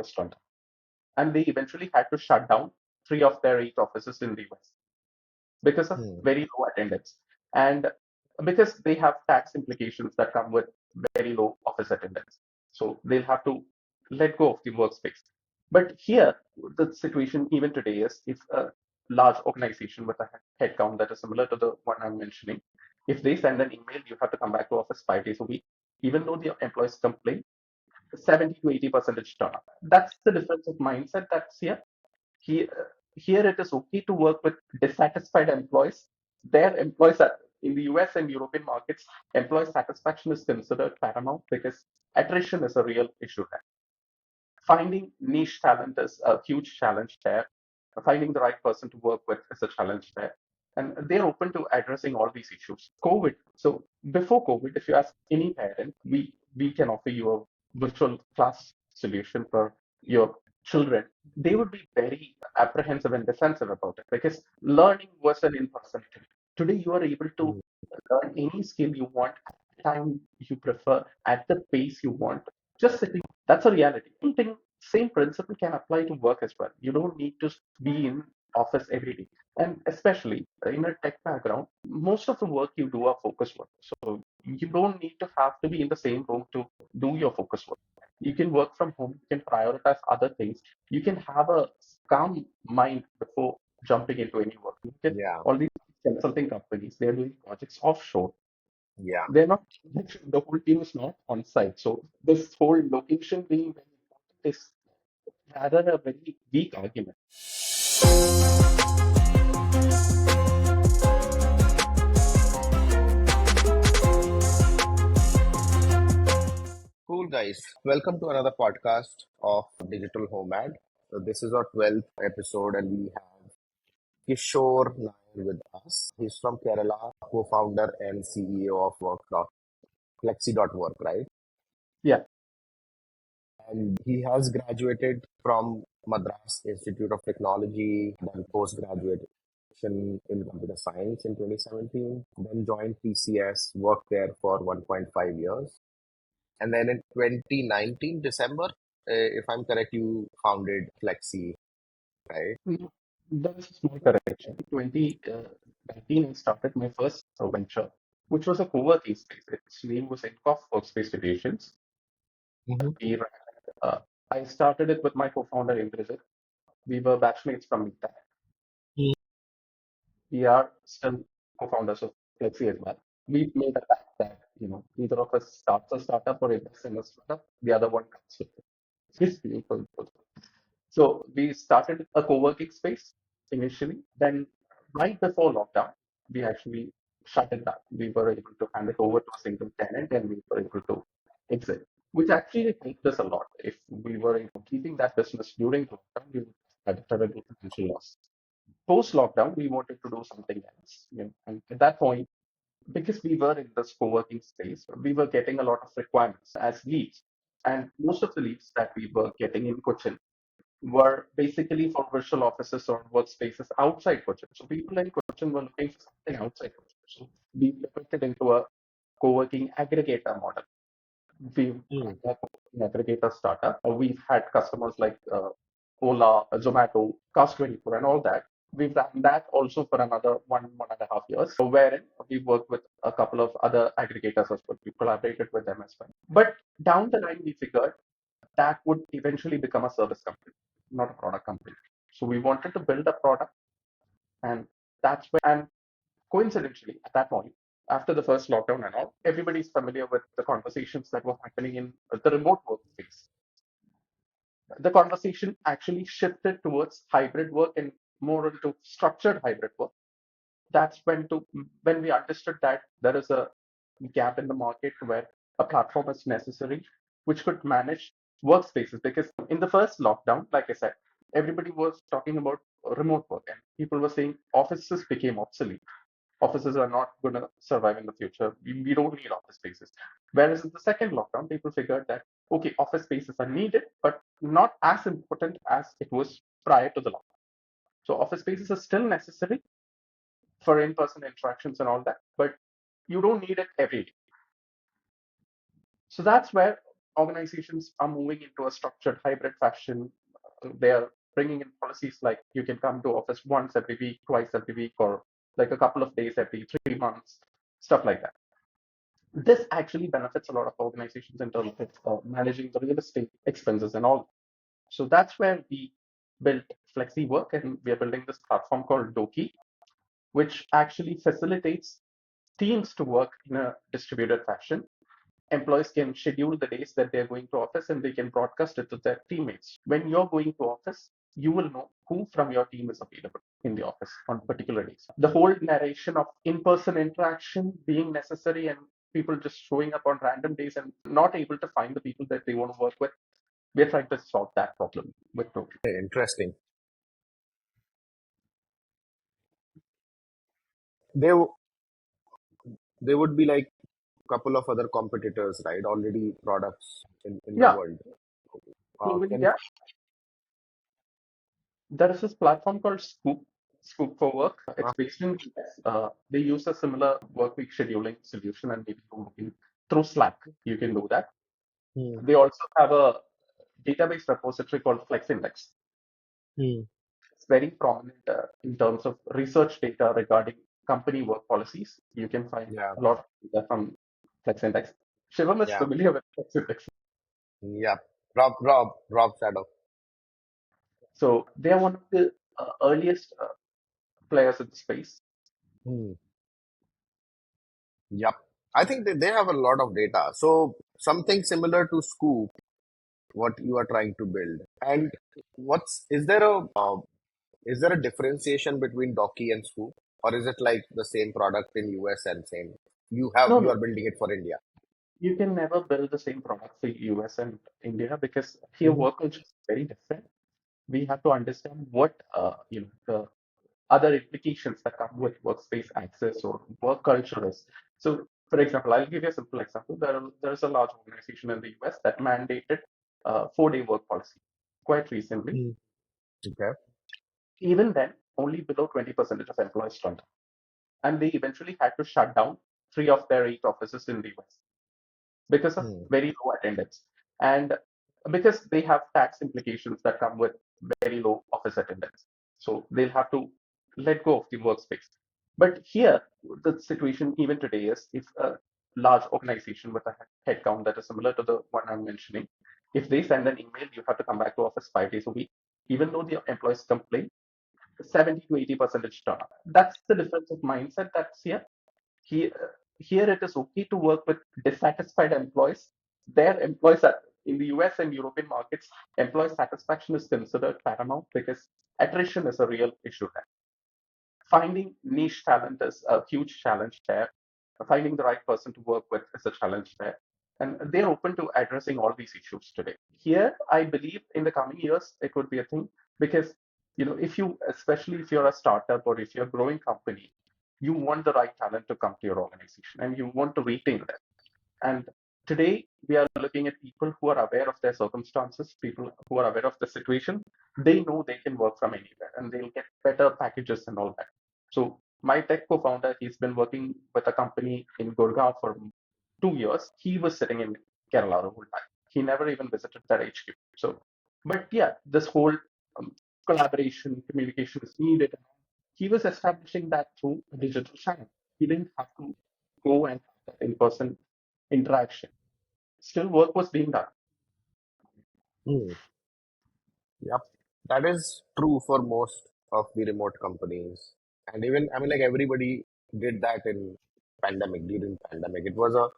restaurant. And they eventually had to shut down 3 of their 8 offices in the US because of Hmm. very low attendance. And because they have tax implications that come with very low office attendance. So they'll have to let go of the workspace. But here, the situation even today is if a large organization with a headcount that is similar to the one I'm mentioning, if they send an email, you have to come back to office 5 days a week, even though the employees complain, 70 to 80% turnout. That's the difference of mindset that's here. Here, here it is okay to work with dissatisfied employees. Their employees are in the US and European markets, employee satisfaction is considered paramount because attrition is a real issue there. Finding niche talent is a huge challenge there. Finding the right person to work with is a challenge there. And they're open to addressing all these issues. COVID. So before COVID, if you ask any parent, we can offer you a virtual class solution for your children. They would be very apprehensive and defensive about it because learning was an in-person thing. Today, you are able to Hmm. learn any skill you want at the time you prefer, at the pace you want, just sitting. That's a reality. Same principle can apply to work as well. You don't need to be in office every day. And especially in a tech background, most of the work you do are focus work. So you don't need to have to be in the same room to do your focus work. You can work from home, you can prioritize other things. You can have a calm mind before jumping into any work. Look at Yeah. all these consulting companies, they're doing projects offshore. Yeah. They're not, the whole team is not on site. So this whole location being very important is rather a very weak argument. Cool, guys. Welcome to another podcast of Digital Homad. So this is our 12th episode, and we have Kishore Nair with us. He's from Kerala, co-founder and CEO of Flexii.Work, right? Yeah. And he has graduated from Madras Institute of Technology, then postgraduate in computer science in 2017, then joined TCS, worked there for 1.5 years. And then in 2019, December, if I'm correct, you founded Flexi, right? Mm, that's a small correction. 2019, I started my first venture, which was a co-working space. Its name was Workspace Solutions. Mm-hmm. We ran, uh, I started it with my co-founder, Indra. We were batchmates from Mita. We are still co-founders of Flexi as well. We've made a pact that, either of us starts a startup or invests in a startup, the other one comes with it. It's beautiful. So we started a co-working space initially. Then right before lockdown, we actually shut it down. We were able to hand it over to a single tenant and we were able to exit, which actually helped us a lot. If we were able keeping that business during lockdown, we would have had a terrible financial loss. Post lockdown, we wanted to do something else. And at that point, because we were in this co-working space, we were getting a lot of requirements as leads. And most of the leads that we were getting in Cochin were basically for virtual offices or workspaces outside Cochin. So people in Cochin were looking for something outside Cochin. So we pivoted into a co-working aggregator model. We've Mm. run a co-working aggregator startup. We've had customers like Ola, Zomato, Cast24, and all that. We've done that also for another 1.5 years, wherein we worked with a couple of other aggregators as well. We collaborated with them as well. But down the line, we figured that would eventually become a service company, not a product company. So we wanted to build a product, and that's when, and coincidentally, at that point, after the first lockdown and all, everybody's familiar with the conversations that were happening in the remote work space. The conversation actually shifted towards hybrid work and more into structured hybrid work. That's when we understood that there is a gap in the market where a platform is necessary which could manage workspaces. Because in the first lockdown, like I said, everybody was talking about remote work and people were saying offices became obsolete. Offices are not going to survive in the future. We don't need office spaces. Whereas in the second lockdown, people figured that, okay, office spaces are needed, but not as important as it was prior to the lockdown. So office spaces are still necessary for in-person interactions and all that, but you don't need it every day. So that's where organizations are moving into a structured hybrid fashion. They are bringing in policies like you can come to office once every week, twice every week, or like a couple of days every 3 months, stuff like that. This actually benefits a lot of organizations in terms of managing the real estate expenses and all. So that's where we built Flexi.Work, and we are building this platform called Doki, which actually facilitates teams to work in a distributed fashion. Employees can schedule the days that they're going to office and they can broadcast it to their teammates. When you're going to office, you will know who from your team is available in the office on particular days. The whole narration of in-person interaction being necessary and people just showing up on random days and not able to find the people that they want to work with, we're trying to solve that problem with Total. Interesting. There, there would be like a couple of other competitors, right? Already products in the Yeah, world. globally, Can yeah. There is this platform called Scoop for Work. It's based in US. They use a similar work week scheduling solution, and maybe you're looking through Slack, you can do that. hmm, They also have a database repository called FlexIndex. hmm, It's very prominent in terms of research data regarding company work policies. You can find yeah, a lot of data from FlexIndex. Shivam is yeah, familiar with FlexIndex. yeah. Rob Shadow. So they are one of the earliest players in the space. Hmm. Yep. I think they have a lot of data. So something similar to Scoop, what you are trying to build. And is there a differentiation between Docky and Scoop, or is it like the same product in US and same? No, You no, are building it for India. you can never build the same product for US and India because here Hmm. work culture is very different. We have to understand what the other implications that come with workspace access or work culture is. So, for example, I'll give you a simple example. There is a large organization in the US that mandated 4-day work policy quite recently. Hmm. Okay. Even then, only below 20% of employees turned up, and they eventually had to shut down 3 of their 8 offices in the US because of Hmm. very low attendance and because they have tax implications that come with very low office attendance. So they'll have to let go of the workspace. But here, the situation even today is if a large organization with a headcount that is similar to the one I'm mentioning, if they send an email, you have to come back to office 5 days a week, even though the employees complain, 70 to 80% turn up. That's the difference of mindset that's here. Here, here it is okay to work with dissatisfied employees. Their employees are in the US and European markets, employee satisfaction is considered paramount because attrition is a real issue there. Finding niche talent is a huge challenge there. Finding the right person to work with is a challenge there. And they're open to addressing all these issues today. Here, I believe in the coming years, it would be a thing because, if you, especially if you're a startup or if you're a growing company, you want the right talent to come to your organization and you want to retain them. And today we are looking at people who are aware of their circumstances, people who are aware of the situation. They know they can work from anywhere and they'll get better packages and all that. So my tech co-founder, he's been working with a company in Gurgaon for 2 years. He was sitting in Kerala the whole time. He never even visited that HQ. So, but yeah, this whole um, collaboration, communication is needed. He was establishing that through a digital channel. He didn't have to go and have that in-person interaction. Still, work was being done. Hmm. Yep. That is true for most of the remote companies. And even, I mean, like everybody did that in during pandemic. It was a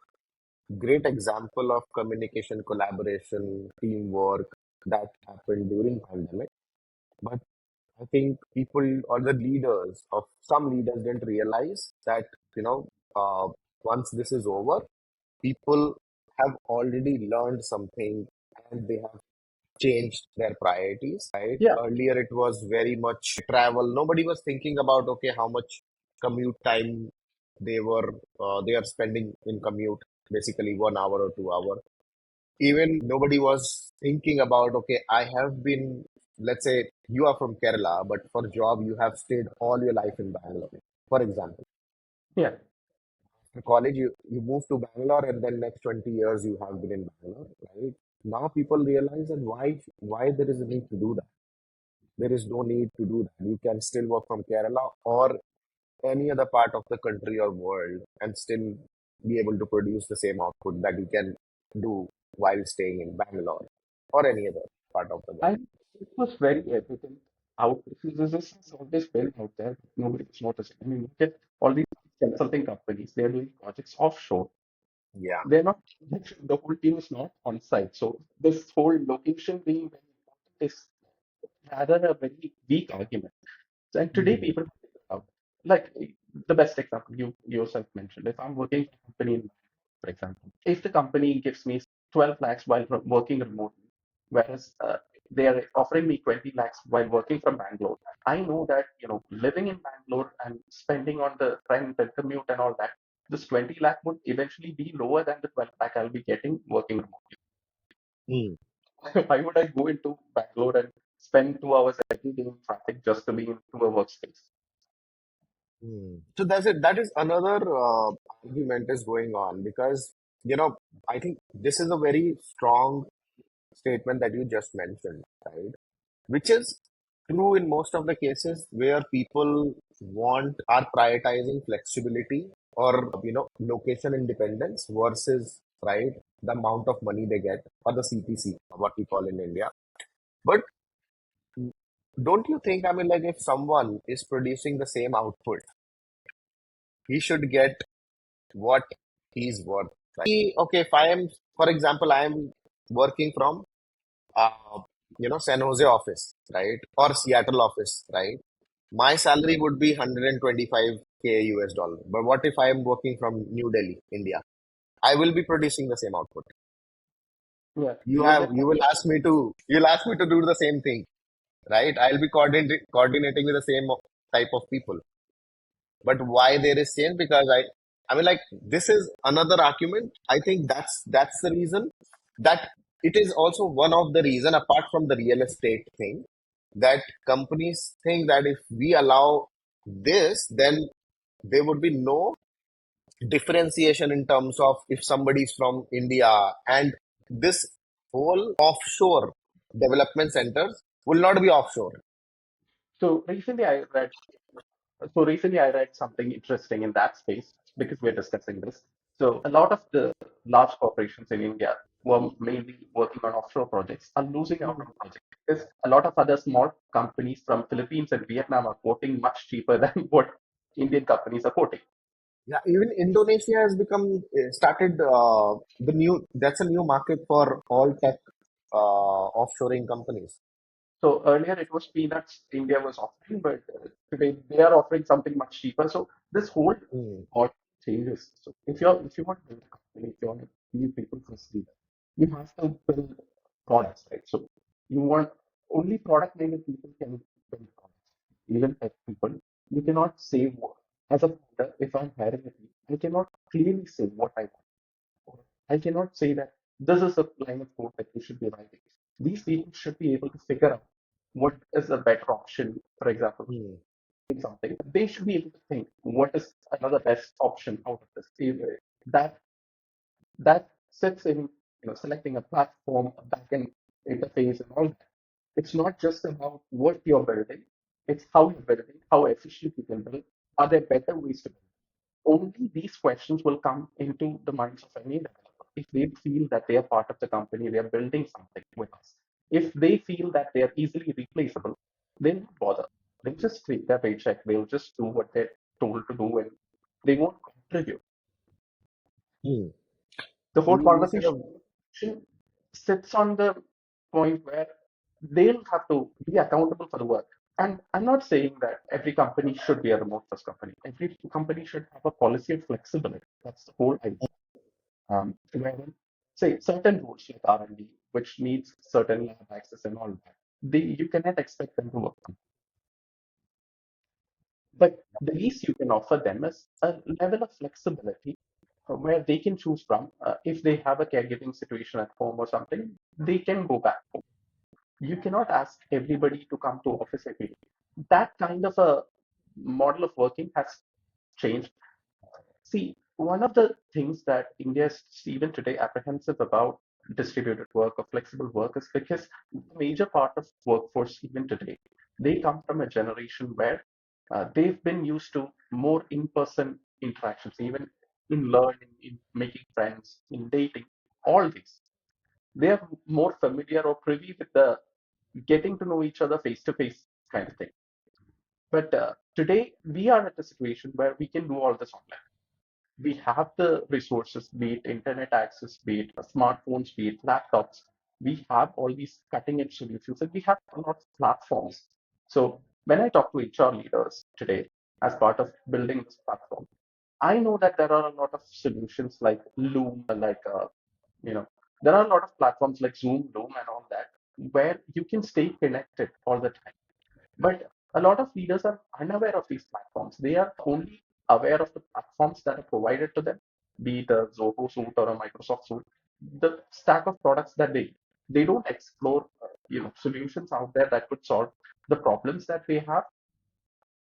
great example of communication, collaboration, teamwork that happened during pandemic. But I think people or the leaders of some leaders didn't realize that, you know, uh, once this is over, people have already learned something and they have changed their priorities, right? Yeah, Earlier, it was very much travel. Nobody was thinking about, okay, how much commute time they are spending in commute, basically 1 hour or 2 hour. Even nobody was thinking about, okay, I have been, let's say you are from Kerala, but for job, you have stayed all your life in Bangalore, for example. yeah, After college, you move to Bangalore, and then next 20 years you have been in Bangalore, right? Now people realize that why there is a need to do that. There is no need to do that. You can still work from Kerala or any other part of the country or world and still be able to produce the same output that you can do while staying in Bangalore or any other part of the world. And it was very evident out. This has always been out there. Nobody was noticing. I mean, look at all these consulting companies. They're doing projects offshore. Yeah. They're not, the whole team is not on site. So this whole location being very important is rather a very weak argument. And today Hmm. people figure out, like the best example you yourself mentioned, if I'm working for a company, for example, if the company gives me 12 lakhs while working remotely, whereas they are offering me 20 lakhs while working from Bangalore, I know that, living in Bangalore and spending on the rent and commute and all that, this 20 lakh would eventually be lower than the 12 lakh I'll be getting working remotely. Hmm. Why would I go into Bangalore and spend 2 hours every day in traffic just to be into a workspace? Hmm. So that's it. That is another argument is going on because, you know, I think this is a very strong statement that you just mentioned, right? Which is true in most of the cases where people are prioritizing flexibility or, location independence versus, right, the amount of money they get or the CPC, what we call in India. But don't you think, I mean, like if someone is producing the same output, he should get what he's worth. Right? Okay, if I am, for example, I am working from, uh, San Jose office, right, or Seattle office, right? My salary would be 125K US dollar. But what if I am working from New Delhi, India? I will be producing the same output. Yeah, you'll get You'll ask me to do the same thing, right? I'll be coordinating with the same type of people. But why there is change? Because I mean, like this is another argument. I think that's the reason that it is also one of the reason apart from the real estate thing that companies think that if we allow this, then there would be no differentiation in terms of if somebody is from India and this whole offshore development centers will not be offshore. so recently I read something interesting in that space because we're discussing this. So a lot of the large corporations in India were mainly working on offshore projects are losing out on projects because a lot of other small companies from Philippines and Vietnam are quoting much cheaper than what Indian companies are quoting. Yeah, even Indonesia has become started the new. That's a new market for all tech offshoring companies. So earlier it was peanuts India was offering, but today they are offering something much cheaper. So this whole Hmm. thought changes. So if you want to build a company, if you want to give people firstly, you have to build products, right? So you want only product minded people can build products. Even tech people, you cannot say what as a founder, if I'm hiring a team, I cannot clearly say what I want. I cannot say that this is the line of code that you should be writing. These people should be able to figure out what is a better option. For example, Hmm. something they should be able to think what is another best option out of this. That that sits in selecting a platform, a backend interface, and all that. It's not just about what you're building; it's how you're building, how efficient you can build. Are there better ways to build? Only these questions will come into the minds of any developer if they feel that they are part of the company, they are building something with us. If they feel that they are easily replaceable, they won't bother. They'll just take their paycheck, they'll just do what they're told to do, and they won't contribute. Hmm. The whole You said conversation sits on the point where they'll have to be accountable for the work. And I'm not saying that every company should be a remote first company. Every company should have a policy of flexibility. That's the whole idea. Wherein, say, certain roles like R&D, which needs certain lab access and all that, you cannot expect them to work. But the least you can offer them is a level of flexibility where they can choose from. If they have a caregiving situation at home or something, they can go back home. You cannot ask everybody to come to office every day. That kind of a model of working has changed. See, one of the things that India is even today apprehensive about distributed work or flexible work is because the major part of workforce even today, they come from a generation where they've been used to more in-person interactions, even in learning, in making friends, in dating, all these. They are more familiar or privy with the getting to know each other face to face kind of thing. But today we are at a situation where we can do all this online. We have the resources, be it internet access, be it smartphones, be it laptops. We have all these cutting edge solutions and we have a lot of platforms. So when I talk to HR leaders today as part of building this platform, I know that there are a lot of solutions like Loom, you know, there are a lot of platforms like Zoom, Loom, and all that where you can stay connected all the time. But a lot of leaders are unaware of these platforms. They are only aware of the platforms that are provided to them, be it a Zoho suite or a Microsoft suite, the stack of products that they don't explore solutions out there that could solve the problems that they have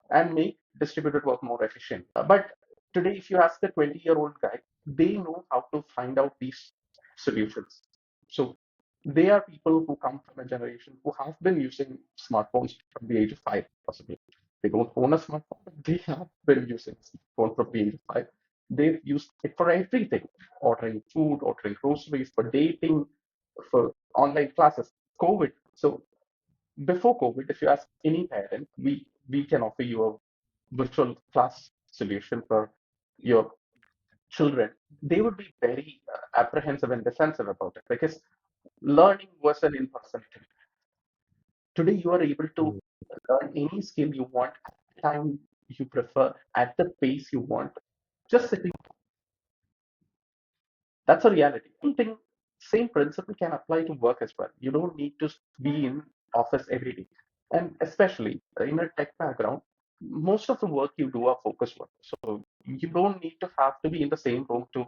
and make distributed work more efficient. But today, if you ask a 20-year-old guy, they know how to find out these solutions. So they are people who come from a generation who have been using smartphones from the age of 5, possibly. They don't own a smartphone, but they have been using smartphone from the age of 5. They've used it for everything, ordering food, ordering groceries, for dating, for online classes, COVID. So before COVID, if you ask any parent, we can offer you a virtual class solution for your children. They would be very apprehensive and defensive about it because learning was an in-person thing. Today, you are able to Mm. learn any skill you want at the time you prefer, at the pace you want, just sitting. That's a reality. I think same principle can apply to work as well. You don't need to be in office every day. And especially in a tech background, most of the work you do are focus work. So you don't need to have to be in the same room to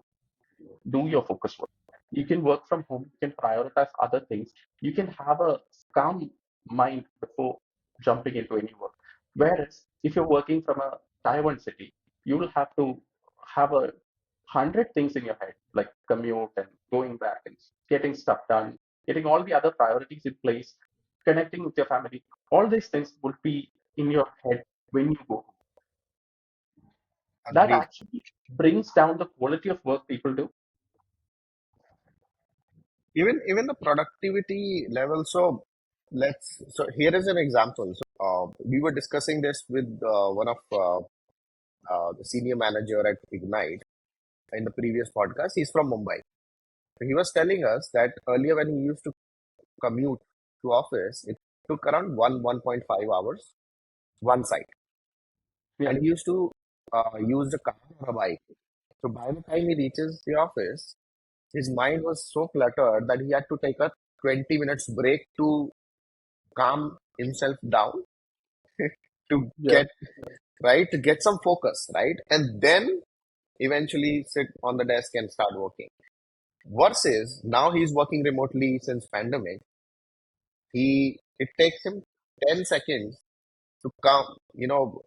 do your focus work. You can work from home, you can prioritize other things, you can have a calm mind before jumping into any work. Whereas if you're working from a Taiwan city, you will have to have 100 things in your head, like commute and going back and getting stuff done, getting all the other priorities in place, connecting with your family. All these things would be in your head when you go home. That Agreed. actually brings down the quality of work people do. Even the productivity level. So here is an example. We were discussing this with one of the senior manager at Ignite in the previous podcast. He's from Mumbai. So he was telling us that earlier when he used to commute to office, it took around 1.5 hours one side, Yeah. and he used to use the car or a bike. So by the time he reaches the office, his mind was so cluttered that he had to take a 20 minutes break to calm himself down to Yeah. get right, to get some focus, right, and then eventually sit on the desk and start working. Versus now he's working remotely since pandemic. It takes him 10 seconds to come,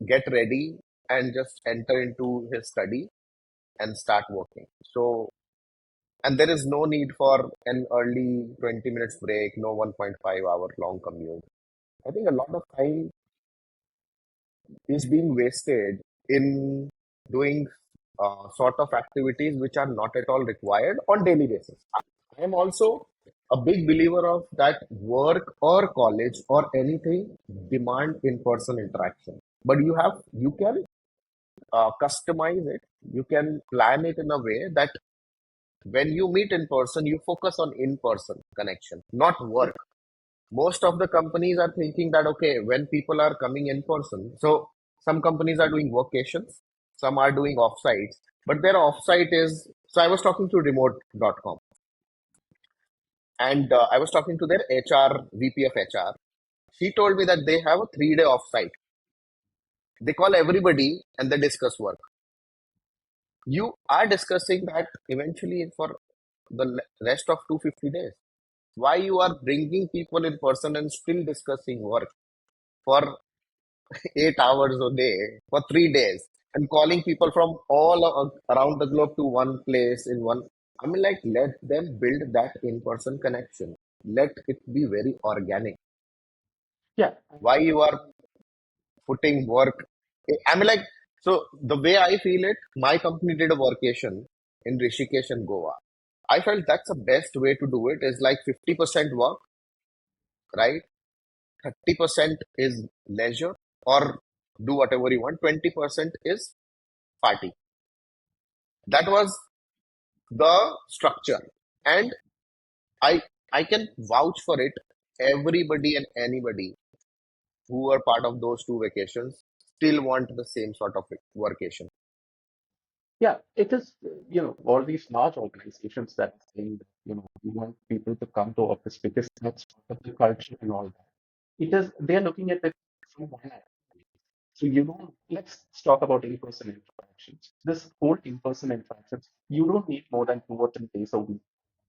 get ready and just enter into his study and start working. So, and there is no need for an early 20 minutes break, no 1.5 hour long commute. I think a lot of time is being wasted in doing sort of activities which are not at all required on daily basis. I am also a big believer of that work or college or anything demand in-person interaction. But you can customize it. You can plan it in a way that when you meet in person, you focus on in-person connection, not work. Most of the companies are thinking that, okay, when people are coming in person, so some companies are doing workations, some are doing offsites, but their offsite is, so I was talking to remote.com, and I was talking to their VP of HR. She told me that they have a 3 day offsite. They call everybody and they discuss work. You are discussing that eventually for the rest of 250 days. Why you are bringing people in person and still discussing work for 8 hours a day for 3 days? and calling people from all around the globe to one place in one. I mean, like, let them build that in-person connection. Let it be very organic. Yeah, Why you are putting work? I mean, like, so the way I feel it, my company did a workation in Rishikesh and Goa. I felt that's the best way to do it is like 50% work, right? 30% is leisure or do whatever you want. 20% is party. That was the structure. And I I can vouch for it. Everybody and anybody who were part of those two vacations still want the same sort of vacation. yeah, it is, all these large organizations that are saying that, we want people to come to office because that's part of the culture and all that. They're looking at it from one angle. So, let's talk about in-person interactions. This whole in-person interactions, you don't need more than 2 or 3 days a week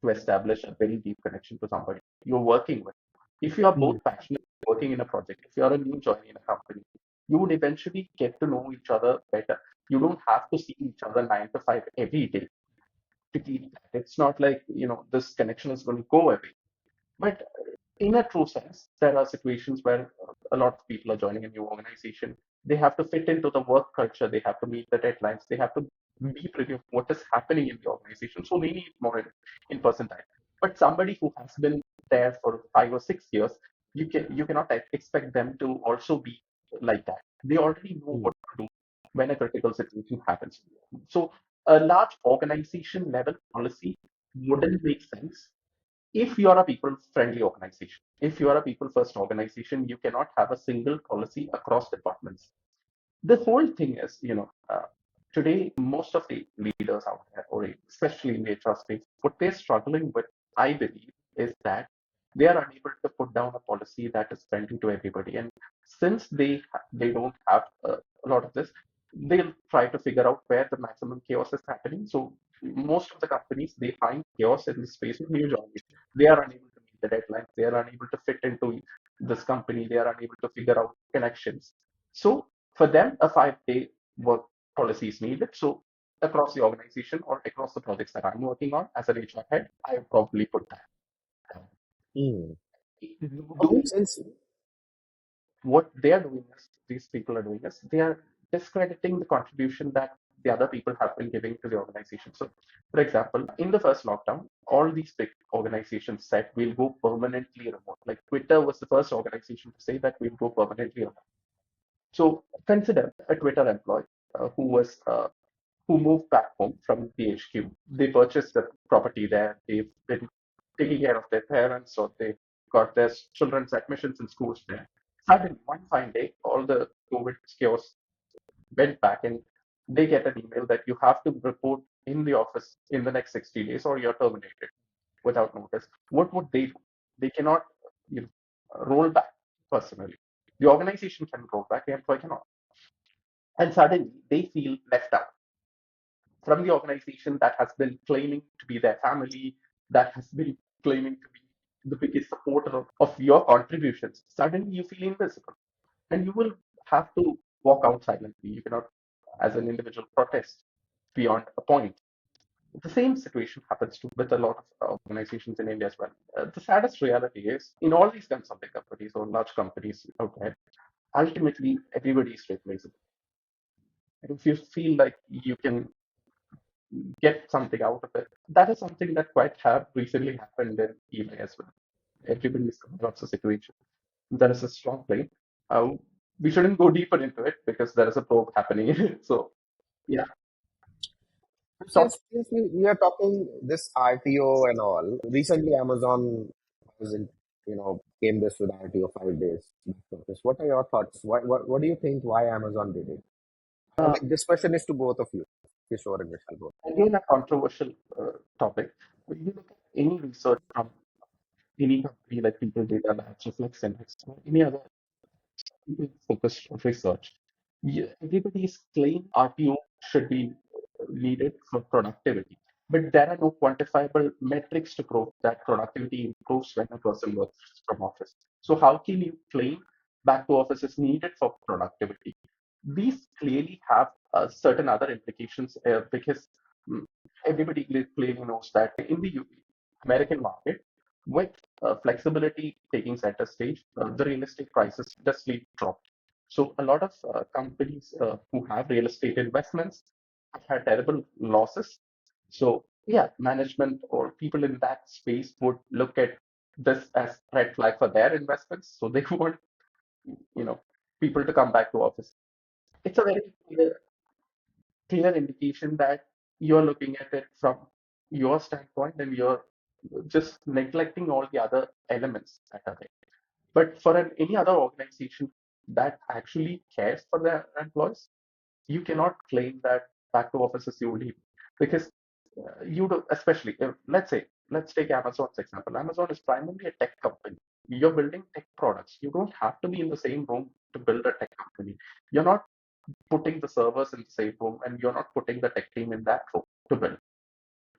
to establish a very deep connection to somebody you're working with. If you are both Hmm. passionate working in a project, if you are a new joinee in a company, you would eventually get to know each other better. You don't have to see each other 9 to 5 every day to keep that. It's not like, this connection is going to go away. But in a true sense, there are situations where a lot of people are joining a new organization. They have to fit into the work culture. They have to meet the deadlines. They have to be privy of what is happening in the organization. So they need more in-person time. But somebody who has been there for 5 or 6 years, you cannot expect them to also be like that. They already know Hmm. what to do when a critical situation happens. So a large organization level policy wouldn't make sense if you are a people friendly organization. If you are a people first organization, you cannot have a single policy across departments. The whole thing is, today, most of the leaders out there, or especially in the HR space, what they're struggling with, I believe, is that they are unable to put down a policy that is friendly to everybody. And since they don't have a lot of this, they'll try to figure out where the maximum chaos is happening. So most of the companies, they find chaos in the space of new joinees. They are unable to meet the deadlines. They are unable to fit into this company. They are unable to figure out connections. So for them, a 5 day work policy is needed. So across the organization or across the projects that I'm working on as an HR head, I would probably put that down. Hmm. Okay, Doing since what they are doing is, these people are doing is, they are discrediting the contribution that the other people have been giving to the organization. So, for example, in the first lockdown, all these big organizations said we'll go permanently remote. Like Twitter was the first organization to say that we'll go permanently remote. So consider a Twitter employee who moved back home from the HQ. They purchased the property there. They've been taking care of their parents, or they got their children's admissions in schools there. Suddenly, one fine day, all the COVID chaos went back, and they get an email that you have to report in the office in the next 60 days or you're terminated without notice. What would they do? They cannot, you know, roll back personally. The organization can roll back, the employee cannot. And suddenly they feel left out from the organization that has been claiming to be their family, that has been claiming to be the biggest supporter of your contributions. Suddenly you feel invisible and you will have to walk out silently. You cannot, as an individual, protest beyond a point. The same situation happens with a lot of organizations in India as well. The saddest reality is, in all these consulting companies or large companies out there, ultimately everybody is replaceable. And if you feel like you can get something out of it, that is something that quite have recently happened in eBay as well. Everybody is coming across a situation. There is a strong claim. Uh, we shouldn't go deeper into it because there is a probe happening. So yeah, talk. we are talking this RTO and all, recently Amazon was in, came this with RTO 5 days. What are your thoughts? What do you think why Amazon did it? Uh, Like, this question is to both of you, Kishore and Vishal both. Again, a controversial topic. When you look at any research from any company like People Data Labs or Flexi.Work or any other people focused research, everybody's claim RTO should be needed for productivity. But there are no quantifiable metrics to prove that productivity improves when a person works from office. So how can you claim back to office is needed for productivity? These clearly have certain other implications because mm, everybody clearly knows that in the American market, with flexibility taking center stage, the real estate prices just dropped. So a lot of companies who have real estate investments have had terrible losses. So yeah, management or people in that space would look at this as red flag for their investments. So they want, you know, people to come back to office. It's a very clear indication that you're looking at it from your standpoint and you're just neglecting all the other elements that are there. But for any other organization that actually cares for their employees, you cannot claim that back to office is the only, because you do, especially if, let's take Amazon's example. Amazon is primarily a tech company. You're building tech products. You don't have to be in the same room to build a tech company. You're not putting the servers in the same room and you're not putting the tech team in that room to build.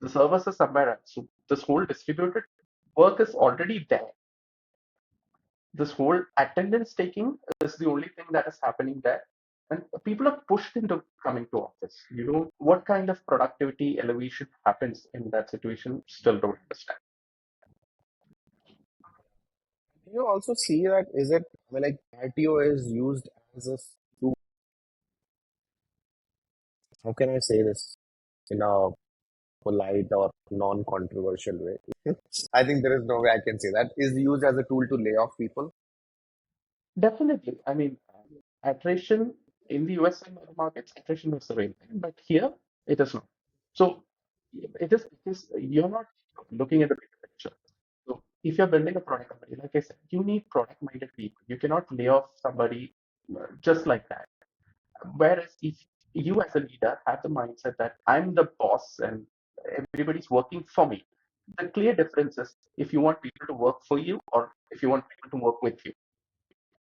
The servers are somewhere else. So this whole distributed work is already there. This whole attendance taking is the only thing that is happening there. And people are pushed into coming to office. You know, what kind of productivity elevation happens in that situation, still don't understand. Do you also see that is it I mean, like RTO is used as a tool? How can I say this in a polite or non-controversial way? I think there is no way I can say that is used as a tool to lay off people. Definitely. I mean, attrition in the US and other markets, attrition is the real thing, but here it is not. So it is because you're not looking at the bigger picture. So if you're building a product company, like I said, you need product-minded people. You cannot lay off somebody just like that. Whereas if you as a leader have the mindset that I'm the boss and everybody's working for me, the clear difference is if you want people to work for you or if you want people to work with you.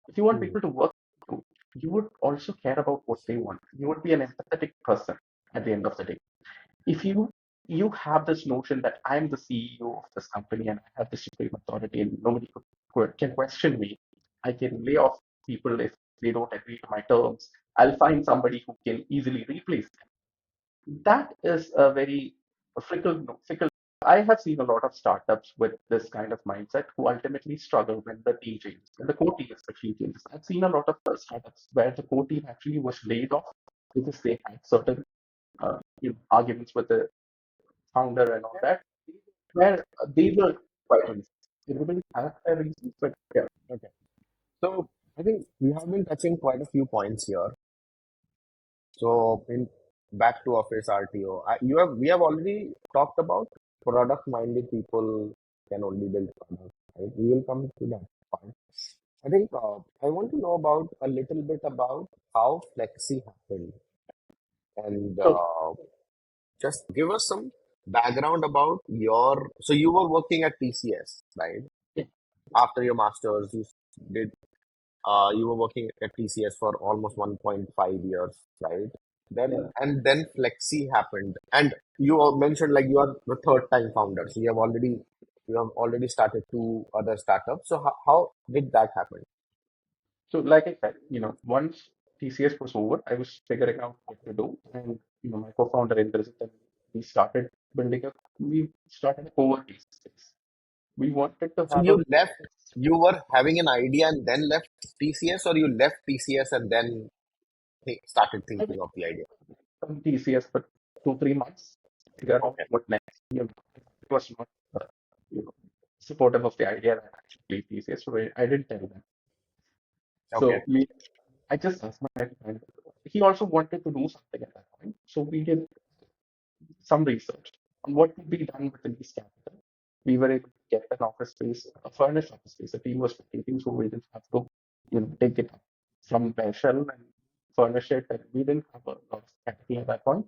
If you want Hmm. people to work with you, you would also care about what they want. You would be an empathetic person at the end of the day. If you have this notion that I'm the CEO of this company and I have the supreme authority and nobody can question me, I can lay off people if they don't agree to my terms. I'll find somebody who can easily replace them. That is a very fickle, no, fickle. I have seen a lot of startups with this kind of mindset who ultimately struggle when the team changes, when the core team especially changes. I've seen a lot of startups where the core team actually was laid off because they had certain arguments with the founder and all that, where they were quite honest. Everybody has their reasons, but yeah. Okay. So I think we have been touching quite a few points here. So in back to office RTO, we have already talked about product-minded people can only build products, right? We will come to that part. I think I want to know about a little bit about how Flexi happened and So just give us some background about your. So you were working at TCS, right? yeah, After your masters, did you were working at TCS for almost 1.5 years, right? yeah. Then Flexi happened, and you all mentioned like you are the third time founder, so you have already started two other startups. So how did that happen? So like I said, once TCS was over, I was figuring out what to do, and my co-founder Indrajit and we started building a we started a co-working space. We wanted to So have a you were having an idea and then left TCS, or you left TCS and then started thinking of the idea? from TCS for 2 3 months, figure out Okay. what next. It was not you know, supportive of the idea that I should leave TCS, so I didn't tell them. Okay. So I just asked my friend. He also wanted to do something at that point, so we did some research on what could be done with the least capital. We were able to get an office space, a furnished office space. The team was vacating, so we didn't have to, take it from their shell and furnish it. And we didn't have a lot of capital at that point,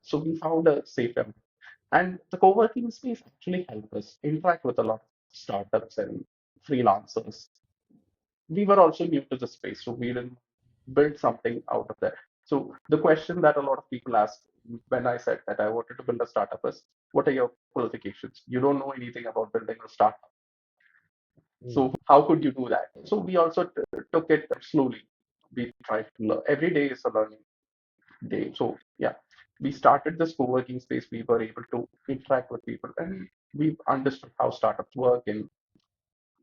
so we found a safe environment. And the co-working space actually helped us interact with a lot of startups and freelancers. We were also new to the space, so we didn't build something out of there. So the question that a lot of people ask when I said that I wanted to build a startup is, what are your qualifications? You don't know anything about building a startup. Hmm. So how could you do that? So we also took it slowly. we try to learn. Every day is a learning day. So yeah, we started this co-working space. We were able to interact with people, and we understood how startups work. And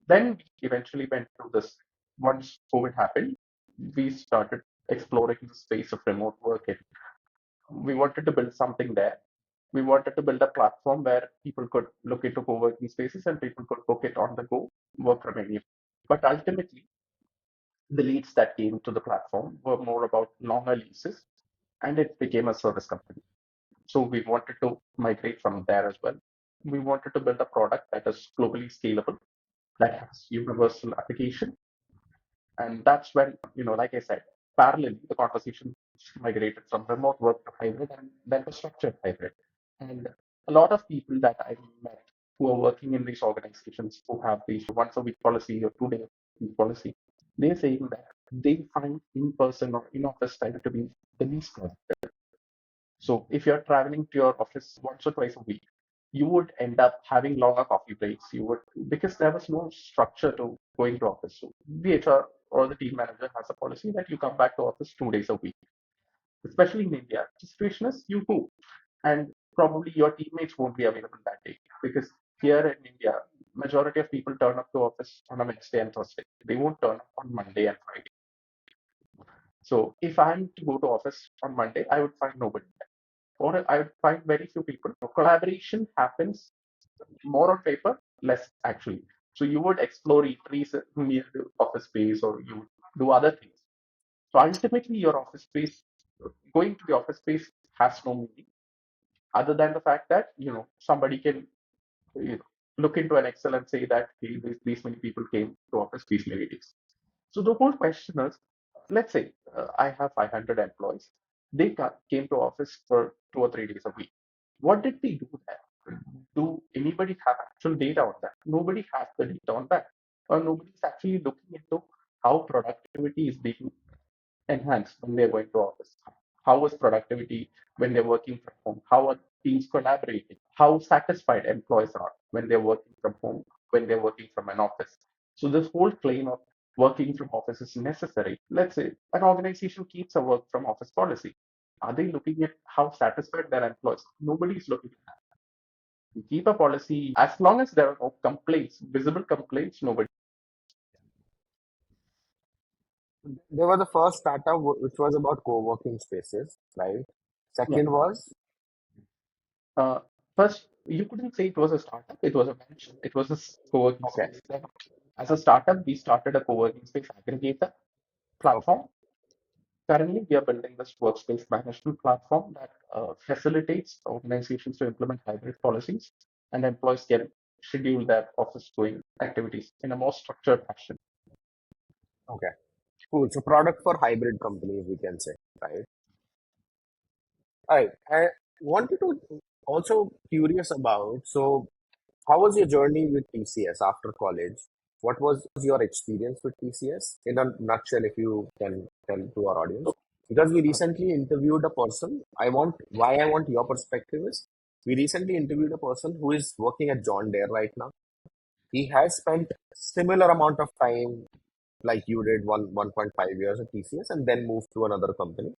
then we eventually went through this. Once COVID happened, we started exploring the space of remote work, and we wanted to build something there. We wanted to build a platform where people could look into co-working spaces and people could book it on the go, work from anywhere. But ultimately, the leads that came to the platform were more about longer leases, and it became a service company. So we wanted to migrate from there as well. We wanted to build a product that is globally scalable, that has universal application. And that's when, like I said, parallelly, the conversation migrated from remote work to hybrid and then to structured hybrid. And a lot of people that I met who are working in these organizations who have these once a week policy or 2 day week policy, they're saying that they find in person or in office time to be the least productive. So if you're traveling to your office once or twice a week, you would end up having longer coffee breaks. You would because there was no structure to going to office. So the HR or the team manager has a policy that you come back to office 2 days a week. Especially in India, the situation is you go, and probably your teammates won't be available that day because here in India, majority of people turn up to office on a Wednesday and Thursday. They won't turn up on Monday and Friday. So if I'm to go to office on Monday, I would find nobody. Or I would find very few people. Collaboration happens more on paper, less actually. So you would explore eateries near the office space, or you would do other things. So ultimately, your office space, going to the office space, has no meaning other than the fact that somebody can look into an Excel and say that hey, these many people came to office these many days. So the whole question is, let's say I have 500 employees. They came to office for 2 or 3 days a week. What did they do there? Do anybody have actual data on that? Nobody has the data on that. Or nobody is actually looking into how productivity is being enhanced when they're going to office. How is productivity when they're working from home? How are teams collaborating? How satisfied employees are when they're working from home, when they're working from an office? So this whole claim of working from office is necessary. Let's say an organization keeps a work from office policy. Are they looking at how satisfied their employees? Nobody's looking at that. You keep a policy as long as there are no complaints, visible complaints, nobody. They were the first startup which was about co-working spaces, right? Yeah. Second was, Uh, First, you couldn't say it was a startup. It was a venture. It was a co-working okay, space. Then, as a startup, we started a co-working space aggregator okay, platform. Currently, we are building this workspace management platform that facilitates organizations to implement hybrid policies, and employees can schedule their office-going activities in a more structured fashion. okay. Cool. So product for hybrid companies, we can say, right? All right. I wanted to also curious about, so how was your journey with TCS after college? What was your experience with TCS? In a nutshell, if you can tell to our audience. So, Because we okay. recently interviewed a person. Why I want your perspective is we recently interviewed a person who is working at John Deere right now. He has spent similar amount of time like you did, 1.5 years at TCS, and then moved to another company.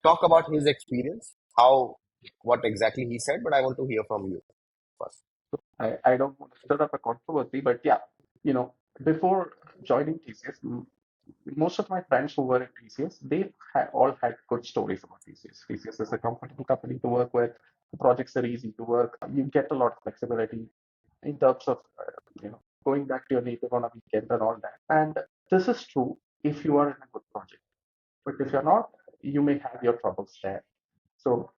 Talk about his experience, how, what exactly he said, but I want to hear from you first. I don't want to stir up a controversy, but yeah, you know, before joining TCS, most of my friends who were at TCS, they all had good stories about TCS. TCS is a comfortable company to work with. The projects are easy to work. You get a lot of flexibility in terms of, going back to your native on a weekend and all that. And this is true if you are in a good project. But if you're not, you may have your troubles there. So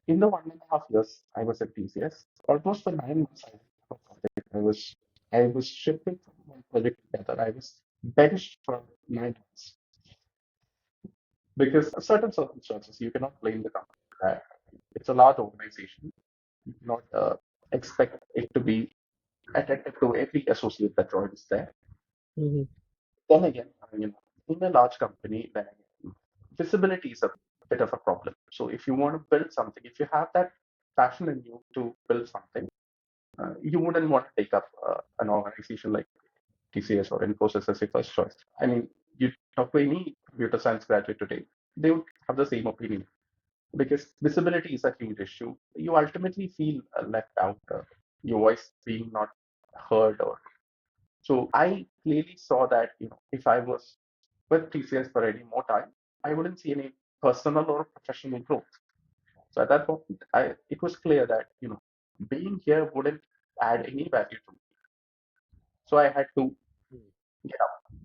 in the 1.5 years I was at TCS, almost for 9 months I was on a project. I was shifting from one project to the other. I was benched for 9 months because of certain circumstances. You cannot blame the company for that. It's a large organization. You cannot expect it to be attentive to every associate that joins there. Mhm. Then again, in a large company, then again, visibility is a bit of a problem. So if you want to build something, if you have that passion in you to build something, you wouldn't want to take up an organization like TCS or Infosys as your first choice. I mean, you talk to any computer science graduate today, they would have the same opinion because visibility is a huge issue. You ultimately feel left out, your voice being not heard, or so. I clearly saw that if I was with TCS for any more time, I wouldn't see any personal or professional growth. So at that point, it was clear that being here wouldn't add any value to me. So I had to get out.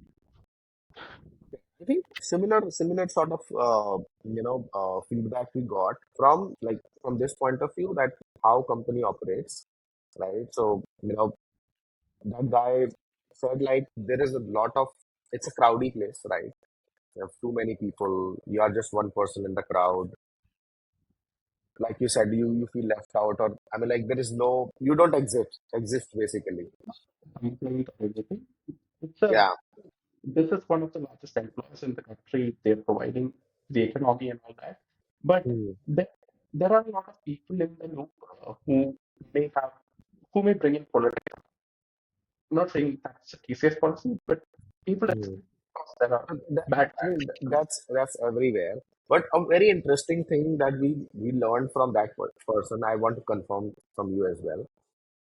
I think similar sort of feedback we got from from this point of view, that how company operates, right? So that guy said like there is a lot of, it's a crowdy place, right? You have too many people. You are just one person in the crowd. Like you said, you feel left out, or I mean, like there is no, you don't exist basically. Complaint or everything. It's a Yeah. This is one of the largest employers in the country. They're providing the economy and all that. But Hmm. there, there are a lot of people in the loop may have who may bring in politics. I'm not saying that's a TCS policy, but people Hmm. expect there are That, bad I mean, practices. that's everywhere. But a very interesting thing that we learned from that person, I want to confirm from you as well.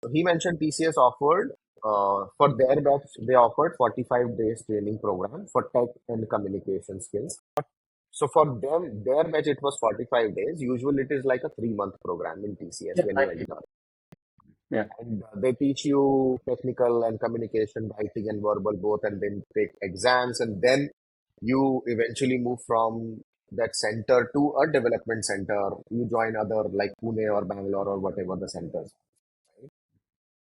So he mentioned TCS offered for their batch, they offered 45 days training program for tech and communication skills. So for them, their batch it was 45 days. Usually it is like a 3-month program in TCS Yeah, when you enter. yeah, And they teach you technical and communication, writing and verbal both, and then take exams, and then you eventually move from that center to a development center. You join other like Pune or Bangalore or whatever the centers.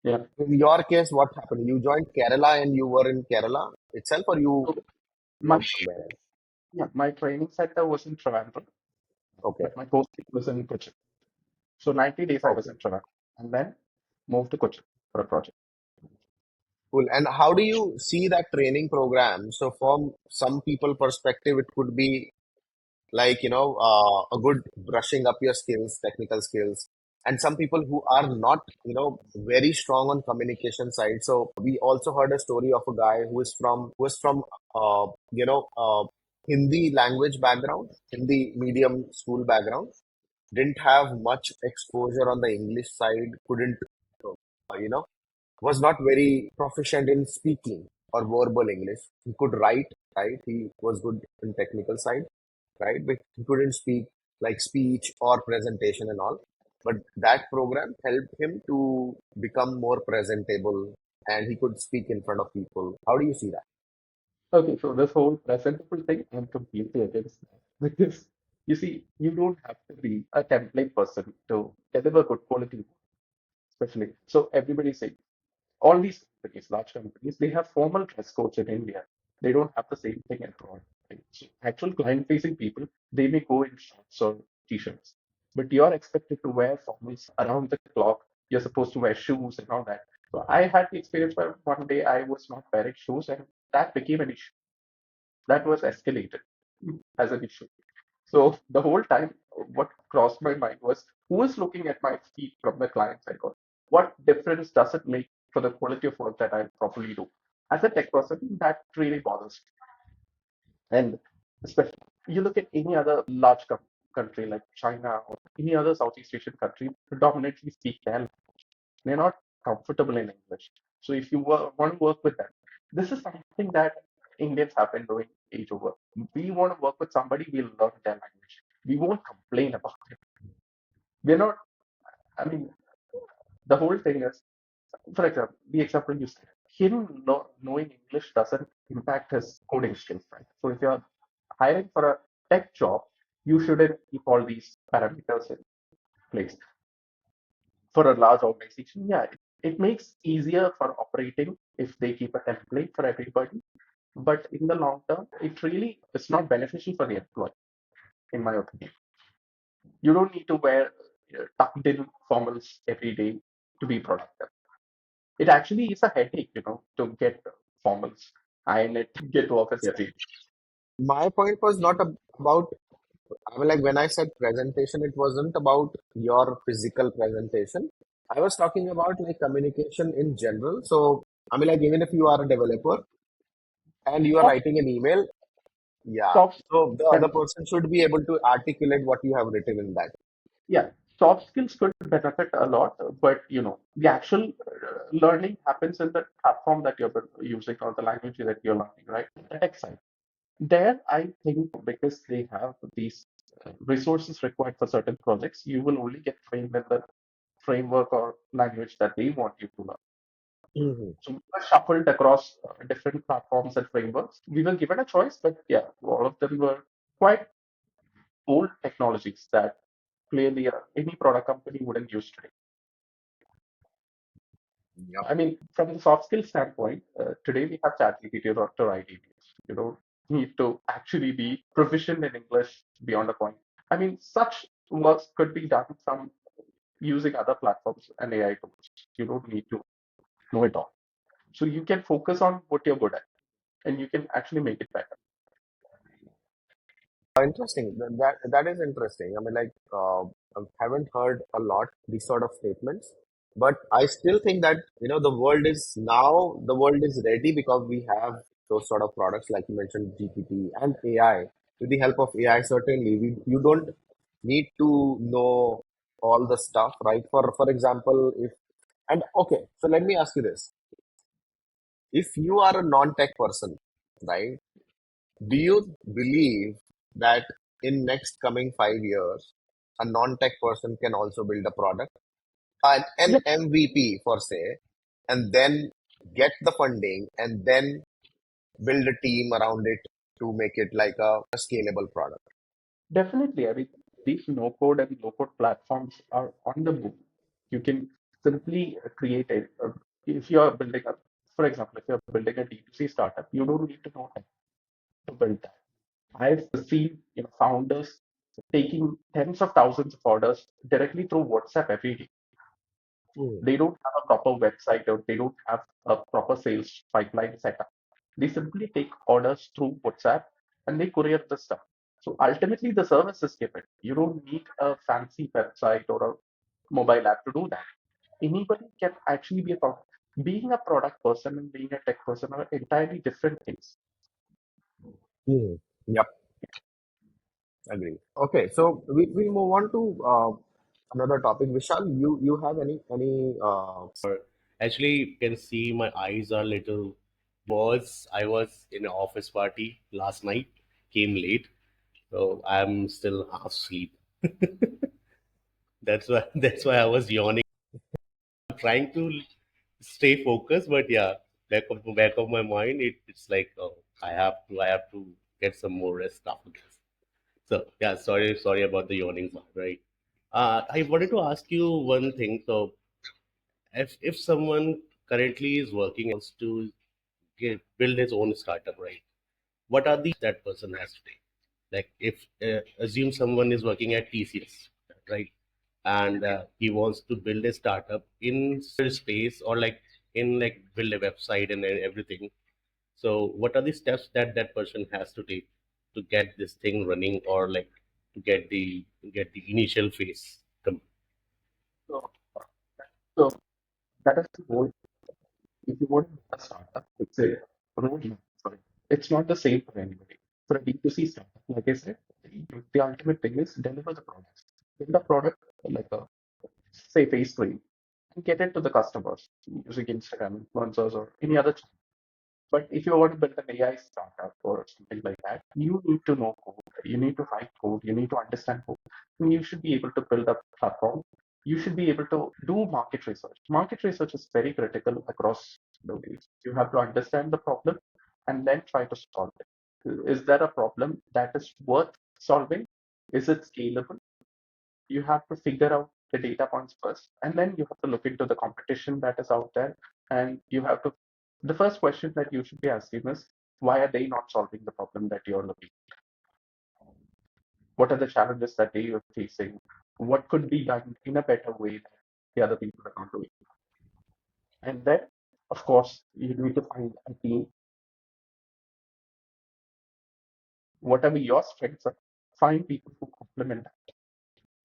yeah. In your case, what happened? You joined Kerala and you were in Kerala itself, or you So my moved somewhere else? my training center was in Trivandrum, Okay, but my posting was in Kochi. So 90 days I was okay, in Trivandrum and then moved to Kochi for a project. cool. And how do you see that training program? So from some people perspective, it could be like a good brushing up your skills, technical skills, and some people who are not very strong on communication side. So we also heard a story of a guy who is from uh, you know uh, Hindi language background, Hindi medium school background, didn't have much exposure on the English side, couldn't you know was not very proficient in speaking or verbal English. He could write, right? He was good in technical side, right? But he couldn't speak like speech or presentation and all. But that program helped him to become more presentable and he could speak in front of people. How do you see that? Okay, so this whole presentable thing, I'm completely against that. Because you see, you don't have to be a template person to deliver good quality, especially. So everybody's saying all these companies, large companies, they have formal dress codes in India. They don't have the same thing abroad. Right? So actual client-facing people, they may go in shorts or t-shirts, but you're expected to wear formals around the clock. You're supposed to wear shoes and all that. So I had the experience where one day I was not wearing shoes, and that became an issue. That was escalated as an issue. So the whole time, what crossed my mind was who is looking at my feet from the client side? Or what difference does it make for the quality of work that I properly do? As a tech person, that really bothers me. And especially, you look at any other large country like China or any other Southeast Asian country, predominantly speak their language. They're not comfortable in English. So if you want to work with them, this is something that Indians have been doing age over. We want to work with somebody, we'll learn their language. We won't complain about it. We're not, I mean, the whole thing is, for example, the example you said, him knowing English doesn't impact his coding skills, right? So if you're hiring for a tech job, you shouldn't keep all these parameters in place. For a large organization, yeah, it makes easier for operating if they keep a template for everybody. But in the long term, it really is not beneficial for the employee, in my opinion. You don't need to wear tucked in formals every day to be productive. It actually is a headache, to get formals, iron it, get to office every day. My point was not about, I mean, like when I said presentation, it wasn't about your physical presentation. I was talking about like communication in general. So, I mean, like even if you are a developer and you are Or writing an email, Yeah. Soft So the other and person should be able to articulate what you have written in that. yeah, soft skills could benefit a lot, but the actual learning happens in the platform that you're using or the language that you're learning, right? The tech side. There, I think because they have these resources required for certain projects, you will only get trained in the framework or language that they want you to learn. Hmm. So we were shuffled across different platforms and frameworks. We were given a choice, but yeah, all of them were quite old technologies that clearly any product company wouldn't use today. Yep. I mean, from the soft skill standpoint, today we have ChatGPT or Dr. IDBs. You don't need to actually be proficient in English beyond a point. I mean, such works could be done from using other platforms and AI tools. You don't need to know it all. So you can focus on what you're good at and you can actually make it better. Interesting. That is interesting. I mean, like, I haven't heard a lot these sort of statements, but I still think that the world is ready because we have those sort of products like you mentioned, GPT and AI. With the help of AI, certainly, you don't need to know all the stuff, right? For example, if and okay, so let me ask you this: if you are a non-tech person, right? Do you believe that in next coming 5 years, a non-tech person can also build a product, an Yeah, MVP for say, and then get the funding and then build a team around it to make it like a scalable product? definitely. I mean, these no code and low code platforms are on the move. You can simply create if you're building a, for example, if you're building a D2C startup, you don't need to know tech to build that. I've seen founders taking tens of thousands of orders directly through WhatsApp every day. Hmm. They don't have a proper website or they don't have a proper sales pipeline set up. They simply take orders through WhatsApp and they courier the stuff. So ultimately, the service is given. You don't need a fancy website or a mobile app to do that. Anybody can actually be a product. Being a product person and being a tech person are entirely different things. Hmm. Yep, agree. Okay, so we move on to another topic. Vishal, you have any Actually, you can see my eyes are little was I was in an office party last night, came late, so I'm still half asleep. That's why I was yawning. I'm trying to stay focused, but yeah, back of my mind, it's like, oh, I have to get some more rest after this. So yeah, sorry about the yawning part, right? I wanted to ask you one thing. So if someone currently is working and wants to build his own startup, right? What are the that person has to take? Like if assume someone is working at TCS, right? And he wants to build a startup in space or like in like build a website and everything. So what are the steps that that person has to take to get this thing running or like to get the initial phase? So, so that is the whole. If you want to build a startup, it's a roadmap. Sorry, it's not the same for anybody. For a B2C startup, like I said, the ultimate thing is deliver the product. Build a product like a say phase three and get it to the customers using Instagram influencers or any other channel. But if you want to build an AI startup or something like that, you need to know code, you need to write code, you need to understand code, and you should be able to build a platform. You should be able to do market research. Market research is very critical across domains. You have to understand the problem and then try to solve it. Is there a problem that is worth solving? Is it scalable? You have to figure out the data points first, and then you have to look into the competition that is out there. And you have to, the first question that you should be asking is, why are they not solving the problem that you're looking? What are the challenges that they are facing? What could be done in a better way that the other people are not doing? And then, of course, you need to find a team, whatever your strengths are, find people who complement that.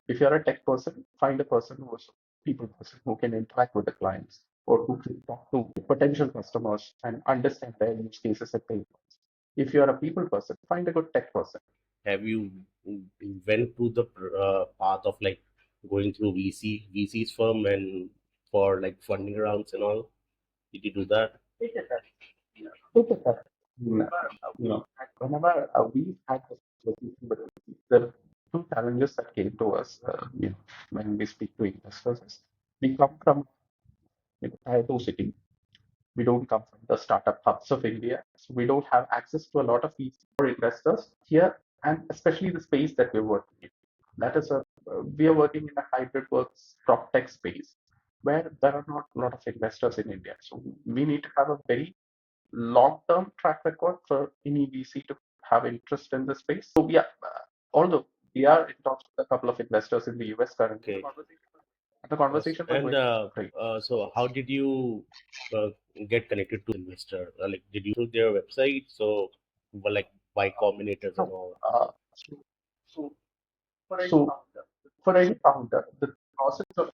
If you're a tech person, find a person who is a people person who can interact with the clients or who can talk to potential customers and understand their use cases and pain points. If you're a people person, find a good tech person. Have you went to the path of like going through VC's firm and for like funding rounds and all? Did you do that? It is a- Whenever we had this conversation with the two challenges that came to us, when we speak to investors, is we come from tier two city. We don't come from the startup hubs of India, so we don't have access to a lot of VC or investors here, and especially the space that we're working in. That is we are working in a hybrid works prop tech space where there are not a lot of investors in India. So we need to have a very long-term track record for any VC to have interest in this space. So yeah, although we are in talks with a couple of investors in the US currently, Okay. the Yes. conversations are And going great. so how did you uh, get connected to investor? Like, did you through their website? So, well, like Y Combinators and No, all. so so for any founder, the process of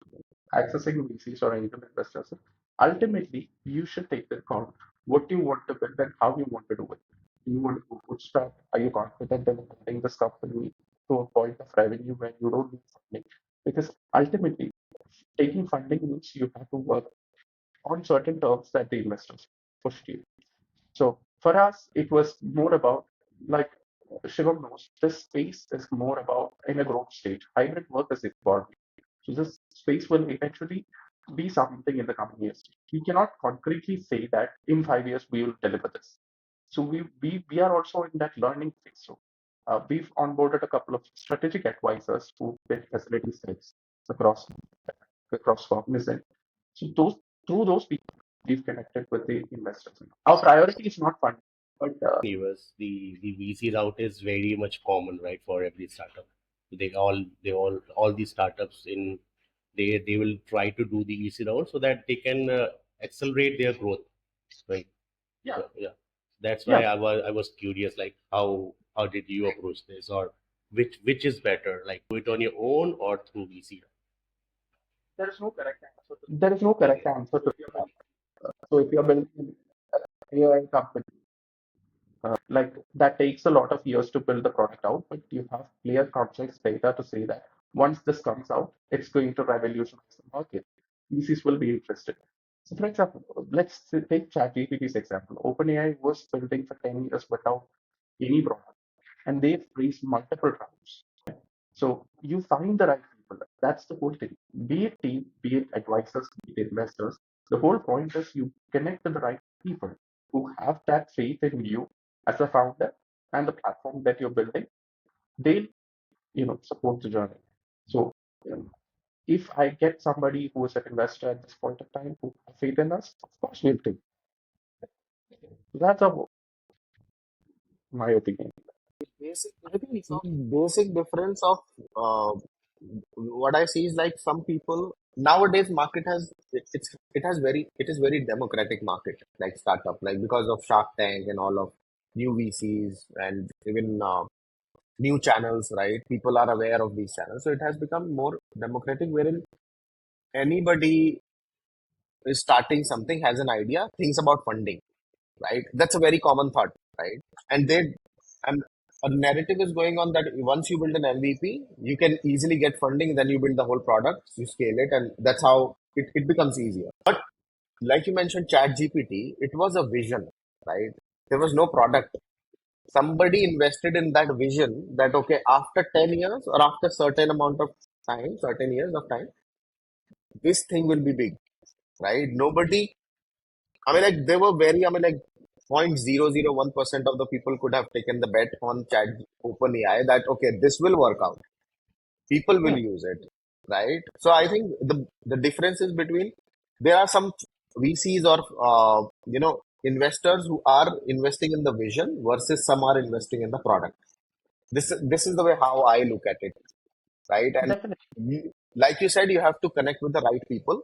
accessing VCs or angel investors, ultimately you should take into account what you want to build and how you want to do it. Do you want to bootstrap? Are you confident in building this company to a point of revenue where you don't need funding? Because ultimately, taking funding means you have to work on certain terms that the investors push to you. So for us, it was more about, like Shivam knows, this space is more about in a growth stage. Hybrid work is evolving. So this space will eventually be something in the coming years. We cannot concretely say that in 5 years we will deliver this. So we are also in that learning phase. So we've onboarded a couple of strategic advisors who build facility sets across Cognizant. So through those people, we've connected with the investors. Our priority is not funding, but US, the VC route is very much common, right, for every startup. All these startups in they will try to do the VC route so that they can accelerate their growth, right? yeah, So, yeah, that's why yeah, I was curious, like how did you approach this, or which is better, like do it on your own or through VC? there is no correct answer to that. So if you're building an AI company, like that takes a lot of years to build the product out, but you have clear context data to say that once this comes out, it's going to revolutionize the market. VCs will be interested. So, for example, take ChatGPT's example. OpenAI was building for 10 years without any product, and they've raised multiple rounds. So you find the right people. That's the whole thing. Be it team, be it advisors, be it investors. The whole point is you connect with the right people who have that faith in you as a founder and the platform that you're building. They'll, support the journey. So um, if I get somebody who is an investor at this point of time who have faith in us, of course we'll take. That's my opinion. Basic, I think some basic difference of uh, what I see is like some people nowadays market has it is very democratic market like startup like because of Shark Tank and all of new VCs and even new channels, right? People are aware of these channels, so it has become more democratic wherein anybody is starting something has an idea, thinks about funding, right? That's a very common thought, right? And they and a narrative is going on that once you build an MVP, you can easily get funding, then you build the whole product, you scale it, and that's how it becomes easier. But like you mentioned, Chat GPT, it was a vision, right? There was no product. Somebody invested in that vision that okay, after 10 years or after certain amount of time, certain years of time, this thing will be big, right? Nobody I mean, like they were very. I mean, like 0.001% of the people could have taken the bet on Chat OpenAI that okay, this will work out. People will Yeah, use it, right? So I think the difference is between there are some VCs or investors who are investing in the vision versus some are investing in the product. This is the way how I look at it, right? And definitely. like you said, you have to connect with the right people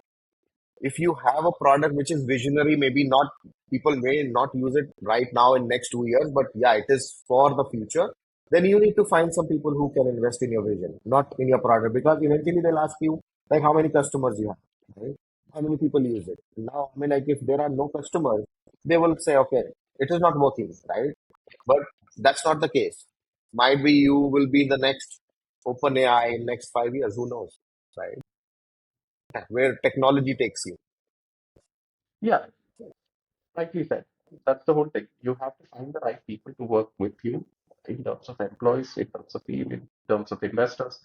if you have a product which is visionary, maybe not people may not use it right now in next 2 years, but yeah, it is for the future. Then you need to find some people who can invest in your vision, not in your product, because eventually they'll ask you like how many customers you have, right? How many people use it. Now, I mean, like if there are no customers, they will say, okay, it is not working, right? But that's not the case. Might be you will be the next OpenAI in next 5 years. Who knows, right? Where technology takes you. Yeah, like you said, that's the whole thing. You have to find the right people to work with you in terms of employees, in terms of team, in terms of investors.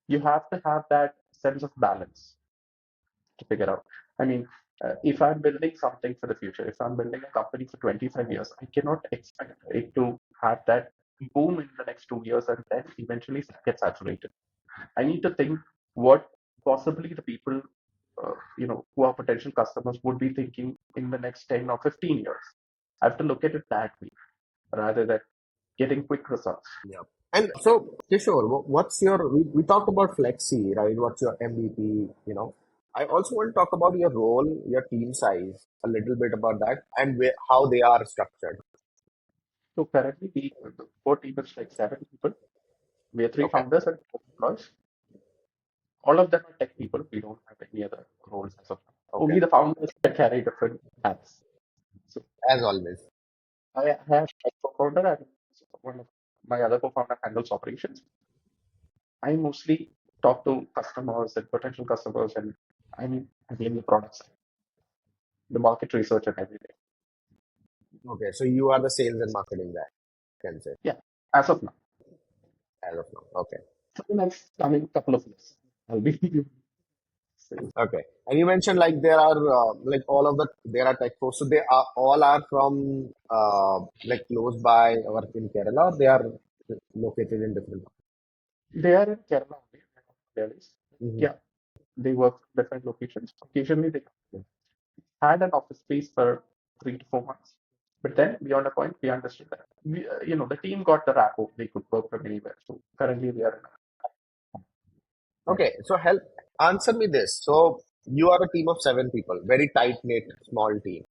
You have to have that sense of balance to figure out. I mean, if I'm building something for the future, if I'm building a company for 25 years, I cannot expect it to have that boom in the next 2 years and then eventually get saturated. I need to think what possibly the people, who are potential customers would be thinking in the next 10 or 15 years. I have to look at it that way rather than getting quick results. Yeah. And so, Kishore, what's your, we talked about Flexi, right? What's your MVP, I also want to talk about your role, your team size, a little bit about that and how they are structured. So currently, the core team is like 7 people. We are three Okay. founders and 4 employees. All of them are tech people. We don't have any other roles as of now. Okay. Only the founders can carry different hats. So As always. I have a co-founder and one of my other co-founder handles operations. I mostly talk to customers and potential customers, and I'm handling the products, the market research, and everything. Okay. So you are the sales and marketing guy, can say, Yeah, as of now. as of now. Okay. For the next coming couple of years, I'll be sales. Okay. And you mentioned like there are like all of the there are tech folks. So they are all are from like close by or in Kerala, or they are located in different. They are in Kerala only. They're not Delhi's. Mhm. Yeah, they work from different locations. Occasionally, they had an office space for 3 to 4 months. But then, beyond a point, we understood that the team got the rapport. They could work from anywhere. So currently, we are in Okay. So help answer me this. So you are a team of 7 people, very tight knit, small team.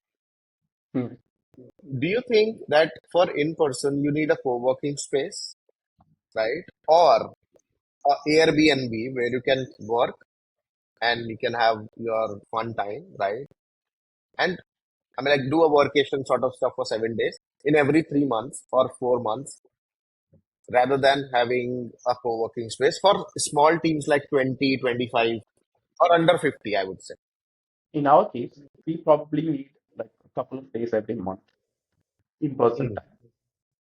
Hmm. Do you think that for in person you need a co-working space, right? Or a Airbnb where you can work and you can have your fun time, right? And I mean, like do a workation sort of stuff for 7 days in every 3 months or 4 months, rather than having a co-working space for small teams like 20, 25, or under 50, I would say. In our case, we probably need like a couple of days every month in person Mhm. time.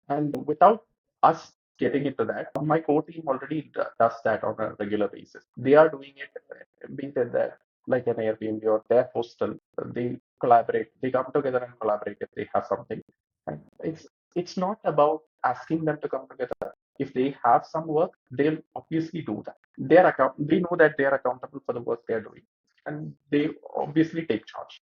And without us getting into that, my core team already does that on a regular basis. They are doing it, be it that like an Airbnb or their hostel. They collaborate. They come together and collaborate if they have something. And it's not about asking them to come together. If they have some work, they'll obviously do that. They know that they are accountable for the work they are doing, and they obviously take charge.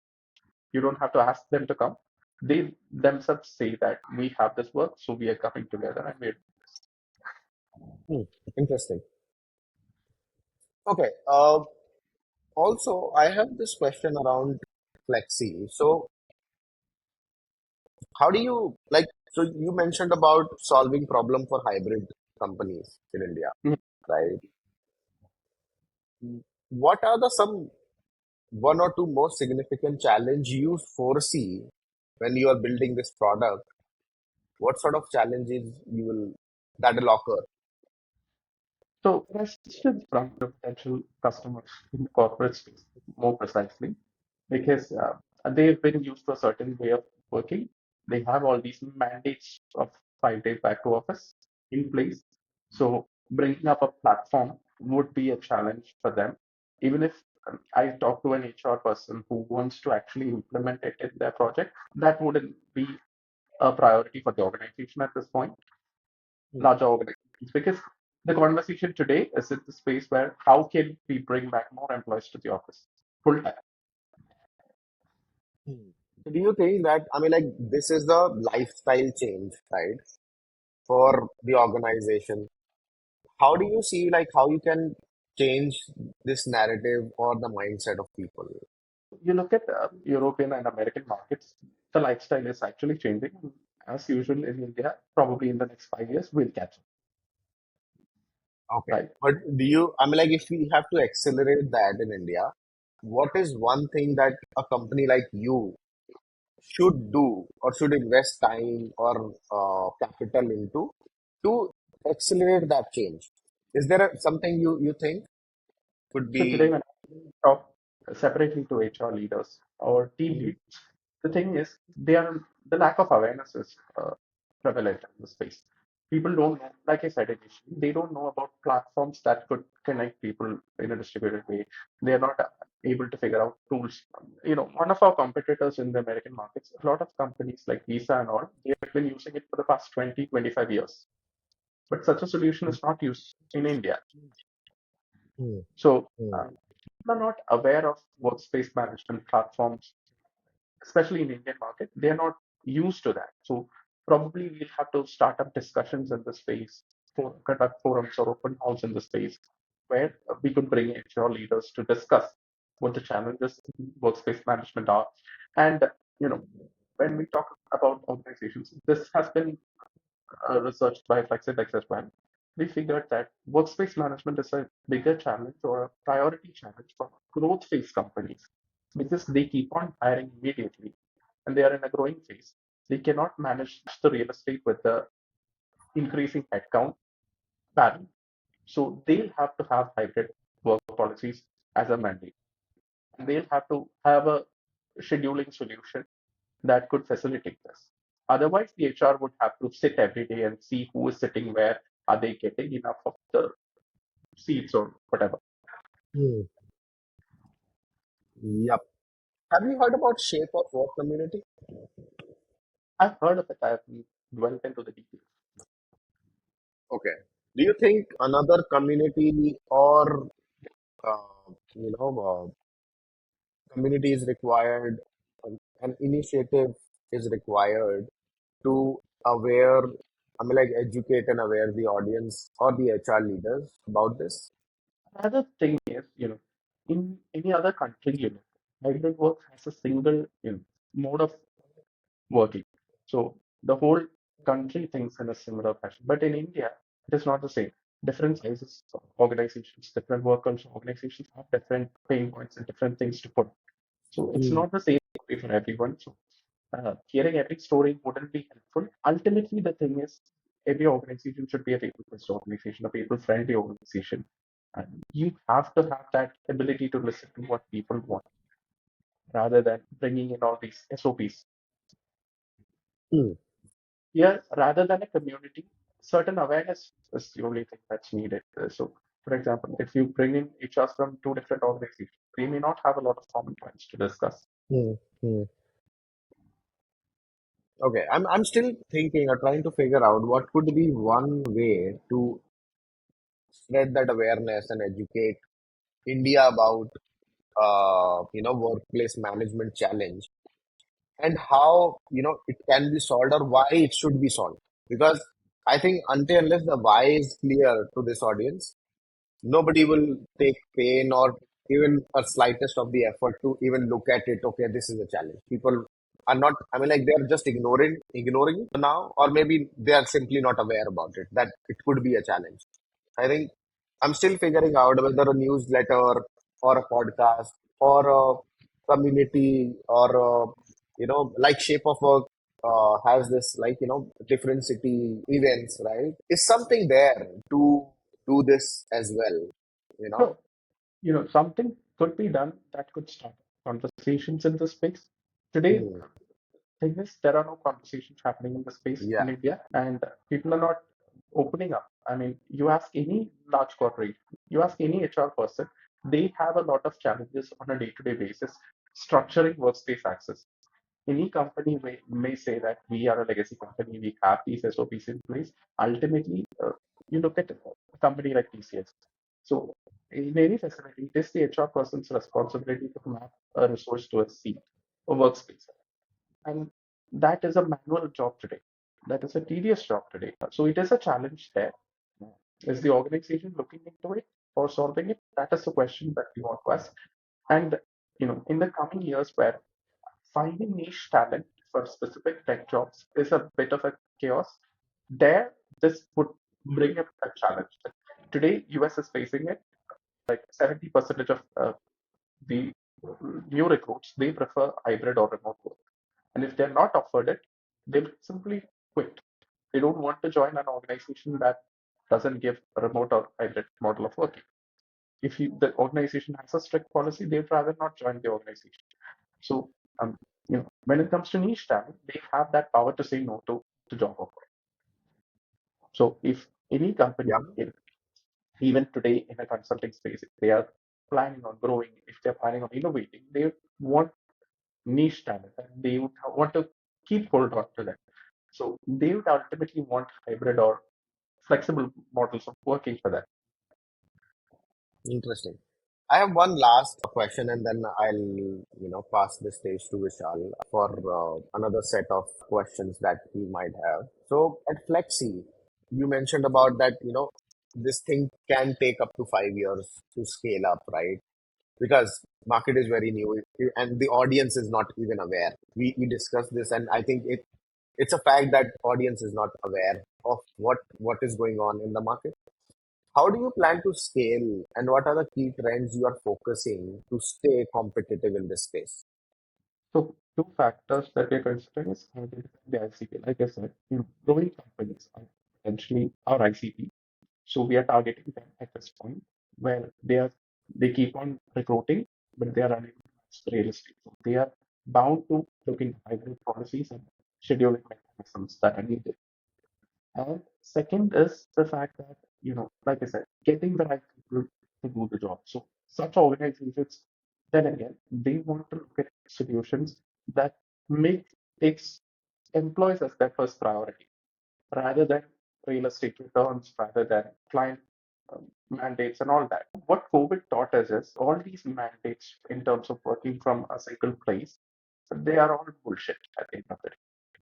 You don't have to ask them to come. They themselves say that we have this work, so we are coming together and we're. Hmm. Interesting. Okay. Also, I have this question around Flexi. So, how do you like? So, you mentioned about solving problem for hybrid companies in India, Mhm. right? What are the some one or two most significant challenge you foresee when you are building this product? What sort of challenges you will that will occur? So questions from the potential customers in the corporate space, more precisely, because they've been used to a certain way of working. They have all these mandates of 5 days back to office in place. So bringing up a platform would be a challenge for them. Even if I talk to an HR person who wants to actually implement it in their project, that wouldn't be a priority for the organization at this point, Hmm. larger organizations, because the conversation today is in the space where how can we bring back more employees to the office full time. Hmm. So do you think that, I mean, like, this is the lifestyle change, right, for the organization? How do you see, like, how you can change this narrative or the mindset of people? You look at European and American markets, the lifestyle is actually changing. As usual in India, probably in the next 5 years, we'll catch up, Okay. right? But do you, I mean, like, if we have to accelerate that in India, what is one thing that a company like you should do or should invest time or capital into to accelerate that change? Is there something you think could So today, be? when I talk separately to HR leaders or team Mhm. leaders, the thing is, the lack of awareness is prevalent in the space. People don't know, like I said initially, they don't know about platforms that could connect people in a distributed way. They are not able to figure out tools. One of our competitors in the American markets, a lot of companies like Visa and all, they have been using it for the past 20, 25 years. But such a solution is not used in India. Hmm, So hmm, people are not aware of workspace management platforms, especially in Indian market. They are not used to that. So probably we'll have to start up discussions in the space, conduct forums or open halls in the space where we could bring HR leaders to discuss what the challenges in workspace management are. And you know, when we talk about organizations, this has been researched by Flexii.Work as well. We figured that workspace management is a bigger challenge or a priority challenge for growth phase companies because they keep on hiring immediately and they are in a growing phase. They cannot manage the real estate with the increasing headcount pattern. So they'll have to have hybrid work policies as a mandate. And they'll have to have a scheduling solution that could facilitate this. Otherwise, the HR would have to sit every day and see who is sitting where, are they getting enough of the seats or whatever. hmm. Yep. Have you heard about shape of work community? I've heard of it, I haven't dwelt into the details. Okay. Do you think another community or uh, you know community is required, an initiative is required to aware, I mean, like educate and aware the audience or the HR leaders about this? Another thing is, in any other country, hybrid work has a single, mode of working. So the whole country thinks in a similar fashion. But in India, it is not the same. Different sizes of organizations, different work culture organizations have different pain points and different things to put. So it's Hmm. not the same way for everyone. So hearing every story wouldn't be helpful. Ultimately, the thing is, every organization should be a people-first organization, a people-friendly organization. And you have to have that ability to listen to what people want rather than bringing in all these SOPs. Hmm. Yeah, rather than a community, certain awareness is the only thing that's needed. So, for example, if you bring in HRs from two different organizations, they may not have a lot of common points to discuss. Hmm. Hmm. Okay, I'm still thinking or trying to figure out what could be one way to spread that awareness and educate India about workplace management challenge and how it can be solved or why it should be solved. Because I think until unless the why is clear to this audience, nobody will take pain or even a slightest of the effort to even look at it. Okay, this is a challenge. People are not. I mean, like they are just ignoring it now, or maybe they are simply not aware about it that it could be a challenge. I think I'm still figuring out whether a newsletter or a podcast or a community or like Shape of Work has this like different city events, right? Is something there to do this as well, you know? So, something could be done that could start conversations in the space. Today, Hmm. thing is, there are no conversations happening in the space Yeah. in India, and people are not opening up. I mean, you ask any large corporation, you ask any HR person, they have a lot of challenges on a day-to-day basis structuring workspace access. Any company may say that we are a legacy company, we have these SOPs in place. Ultimately, you look at a company like TCS. So, in any facility, it is the HR person's responsibility to map a resource to a seat, a workspace. And that is a manual job today. That is a tedious job today. So, it is a challenge there. Is the organization looking into it or solving it? That is the question that we want to ask. And in the coming years, where finding niche talent for specific tech jobs is a bit of a chaos. There, this would bring up a challenge. Today, US is facing it. Like 70% of the new recruits, they prefer hybrid or remote work. And if they're not offered it, they'll simply quit. They don't want to join an organization that doesn't give a remote or hybrid model of working. If the organization has a strict policy, they'd rather not join the organization. So, when it comes to niche talent, they have that power to say no to job offer. So, if any company, Yeah, even today in a consulting space, if they are planning on growing, if they're planning on innovating, they want niche talent and they would want to keep hold on to that. So they would ultimately want hybrid or flexible models of working for that. interesting. I have one last question, and then I'll pass the stage to Vishal for another set of questions that he might have. So at Flexi, you mentioned about that, this thing can take up to 5 years to scale up, right? Because market is very new and the audience is not even aware. We discussed this, and I think it's a fact that audience is not aware of what is going on in the market. How do you plan to scale, and what are the key trends you are focusing to stay competitive in this space? So two factors that we're considering is the ICP. Like I said, growing companies are potentially our ICP. So we are targeting them at this point where they keep on recruiting, but they are unable to match the real estate. So they are bound to looking at hybrid policies and scheduling mechanisms that are needed. And second is the fact that, like I said, getting the right people to do the job. So such organizations, then again, they want to look at solutions that make takes employees as their first priority rather than real estate returns, rather than client mandates and all that. What COVID taught us is all these mandates in terms of working from a single place, they are all bullshit at the end of the day.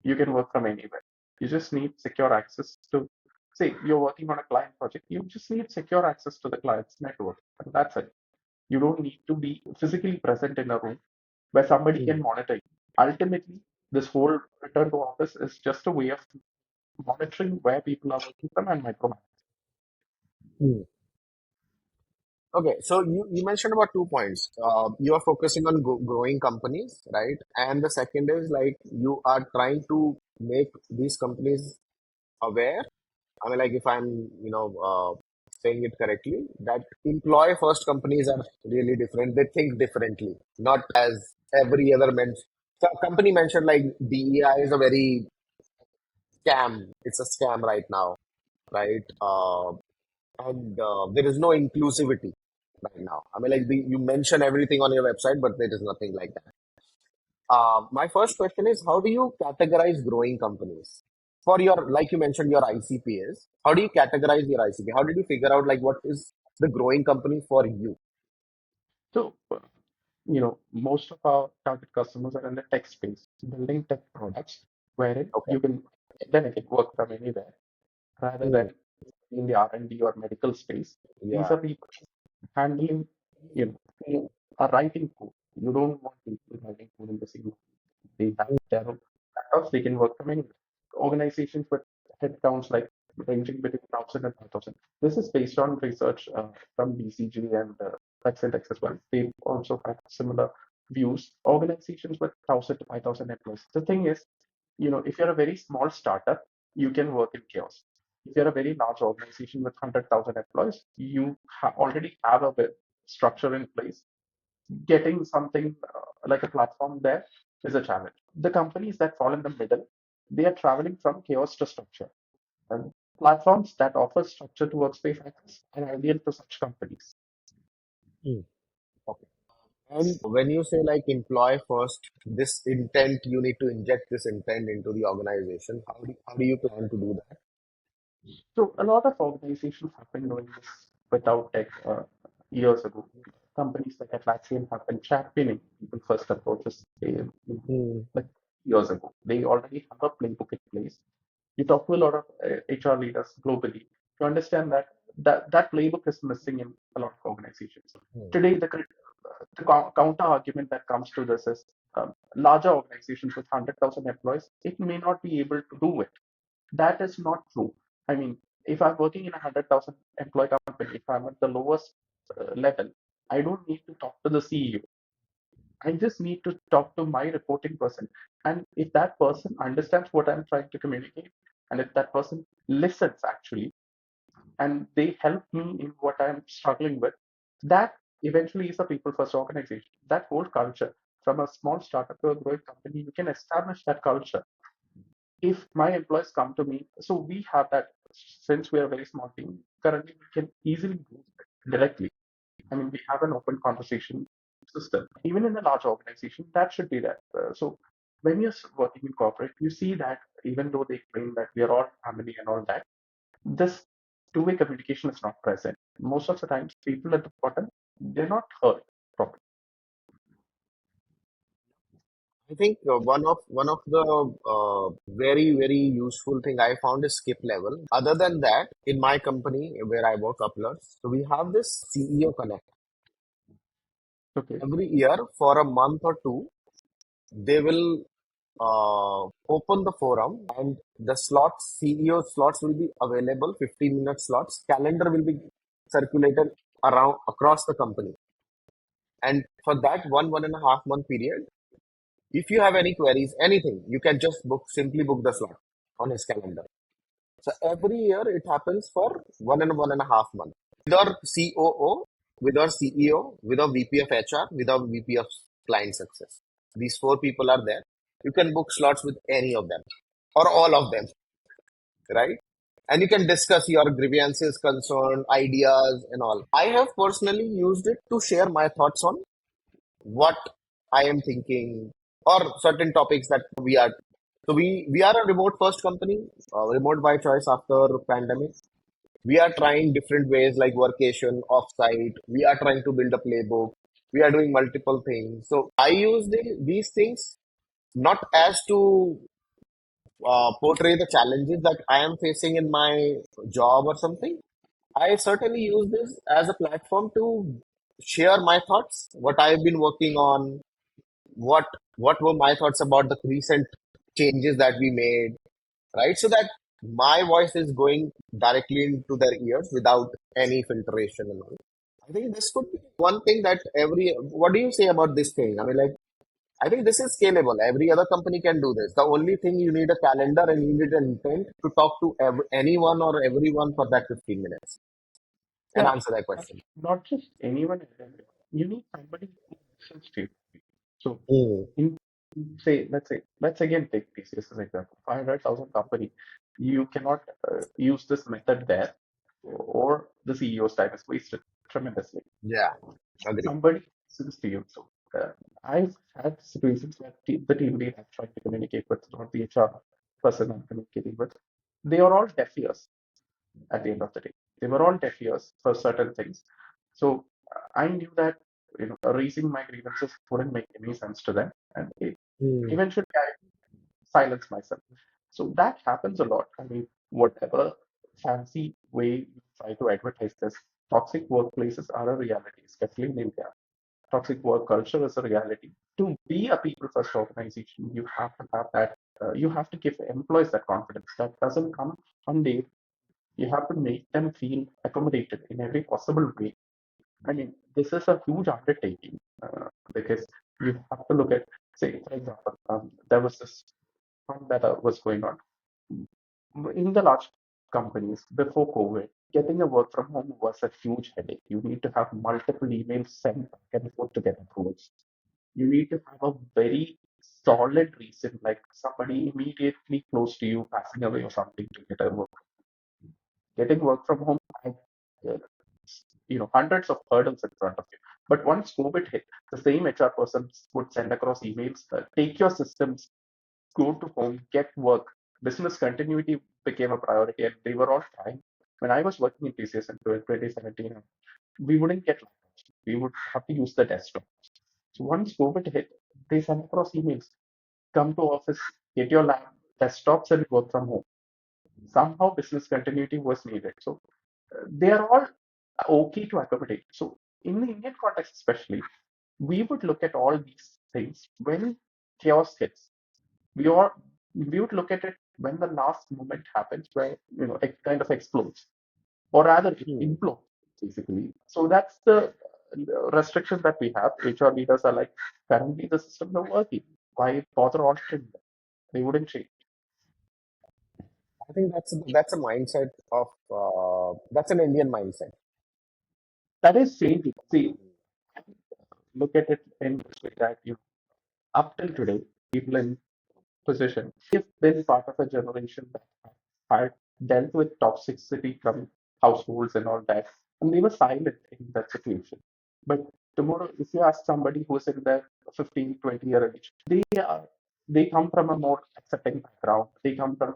You can work from anywhere. You just need secure access to, say, you're working on a client project, you just need secure access to the client's network. And that's it. You don't need to be physically present in a room where somebody Hmm. can monitor you. Ultimately, this whole return to office is just a way of monitoring where people are working from and micromanaging. Hmm. Okay, so you mentioned about 2 points. You are focusing on growing companies, right? And the second is like you are trying to make these companies aware. I mean, like if I'm, saying it correctly, that employee first companies are really different. They think differently, not as every other So a company mentioned like DEI is a very scam. It's a scam right now, right? And there is no inclusivity right now. I mean, like you mention everything on your website, but there is nothing like that. My first question is, how do you categorize growing companies? For your, like you mentioned, your ICP is, how do you categorize your ICP? How did you figure out like what is the growing company for you? So, most of our target customers are in the tech space, building tech products wherein Okay. you can then again work from anywhere rather Hmm. than in the R&D or medical space. These Yeah. are people handling, who are writing code. You don't want people writing code in the same. They have their own laptops, they can work from anywhere. Organizations with headcounts like ranging between 1,000 and 5,000. This is based on research from BCG and Flexi as well. They also have similar views. Organizations with 1,000 to 5,000 employees. The thing is, if you're a very small startup, you can work in chaos. If you're a very large organization with 100,000 employees, you already have a structure in place. Getting something like a platform there is a challenge. The companies that fall in the middle, they are traveling from chaos to structure. And platforms that offer structure to workspace access are ideal to such companies. Hmm. Okay. And when you say like employ first, this intent, you need to inject this intent into the organization. How do you plan to do that? So a lot of organizations have been doing this without tech years ago. Companies like Atlassian have been championing people first approaches Hmm. like years ago. They already have a playbook in place. You talk to a lot of HR leaders globally, you understand that that playbook is missing in a lot of organizations. Hmm. Today, the counter argument that comes to this is larger organizations with 100,000 employees, it may not be able to do it. That is not true. I mean, if I'm working in a 100,000 employee company, if I'm at the lowest level, I don't need to talk to the CEO. I just need to talk to my reporting person. And if that person understands what I'm trying to communicate, and if that person listens actually, and they help me in what I'm struggling with, that eventually is a people first organization. That whole culture, from a small startup to a growing company, you can establish that culture. If my employees come to me, so we have that since we are a very small team, currently we can easily do it directly. I mean, we have an open conversation system. Even in a large organization, that should be there. So when you're working in corporate, you see that even though they claim that we are all family and all that, this two-way communication is not present. Most of the times, people at the bottom, they're not heard properly. I think one of the very useful thing I found is skip level. Other than that, in my company where I work, Uplards, so we have this CEO Connect. Okay. Every year for a month or two, they will open the forum and the slots, CEO slots will be available, 15-minute slots. Calendar will be circulated around across the company. And for that one and a half month period, if you have any queries, anything, you can just simply book the slot on his calendar. So every year it happens for one and a half month. With our COO, with our CEO, with our VP of HR, with our VP of client success. These four people are there. You can book slots with any of them or all of them, right? And you can discuss your grievances, concern, ideas, and all. I have personally used it to share my thoughts on what I am thinking or certain topics that we are. So we are a remote first company, remote by choice after pandemic. We are trying different ways like workation, offsite. We are trying to build a playbook. We are doing multiple things. So I use these things not as to portray the challenges that I am facing in my job or something. I certainly use this as a platform to share my thoughts, what I've been working on, what what were my thoughts about the recent changes that we made, right? So that my voice is going directly into their ears without any filtration and all. I think this could be one thing that what do you say about this thing? I mean, like, I think this is scalable. Every other company can do this. The only thing you need a calendar and you need an intent to talk to anyone or everyone for that 15 minutes and Yeah, answer that not, question. not just anyone and everyone. You need somebody who listens to you. So, Mm, in let's again take TCS as an example. 500,000 company, you cannot use this method there, or the CEO's time is wasted tremendously. yeah, agree. Somebody listens to you. So, I've had situations where the team lead I'm trying to communicate with, or the HR person I'm communicating with, they are all deaf ears at the end of the day. They were all deaf ears for certain things. So I knew that raising my grievances wouldn't make any sense to them, and Mm, eventually I silenced myself. So that happens a lot. I mean, whatever fancy way you try to advertise this, toxic workplaces are a reality, especially in India. Toxic work culture is a reality. To be a people first organization, you have to have that. You have to give employees that confidence. That doesn't come one day. You have to make them feel accommodated in every possible way. I mean, this is a huge undertaking because you have to look at, say, for example, there was this one that was going on in the large companies before COVID. Getting a work from home was a huge headache. You need to have multiple emails sent back and forth to get approvals. You need to have a very solid reason, like somebody immediately close to you passing away or something to get a work. Getting work from home had uh, hundreds of hurdles in front of you. But once COVID hit, the same HR person would send across emails, take your systems, go to home, get work. Business continuity became a priority, and they were all trying. When I was working in TCS in 2017, we wouldn't get laptops. We would have to use the desktop. So once COVID hit, they sent across emails, come to office, get your desktops and work from home. Somehow business continuity was needed. So they are all okay to accommodate. So in the Indian context, especially, we would look at all these things when chaos hits. We all we would look at it when the last moment happens, where it kind of explodes, or rather it mm, implodes basically. So that's the restrictions that we have. HR leaders are like, currently the systems are working. Why bother altering them? They wouldn't change. I think that's a mindset of that's an Indian mindset. That is changing. See, look at it in this way that you up till today, people in position, if been part of a generation that had dealt with toxicity from households and all that, and they were silent in that situation. But tomorrow, if you ask somebody who's in their 15, 20-year age, they come from a more accepting background. They come from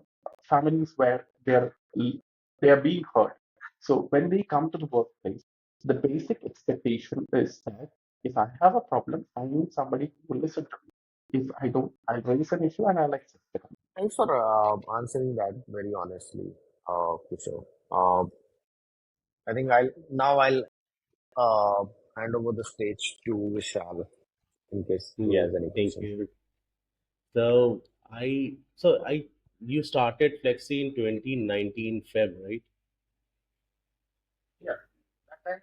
families where they are being heard. So when they come to the workplace, the basic expectation is that if I have a problem, I need somebody who will listen to me. If I don't, I'll raise an issue and I'll accept it. Thanks for answering that very honestly, Kishore. I think I'll hand over the stage to Vishal in case he has any Thank questions. you. So I you started Flexi in 2019 Feb, right? Yeah,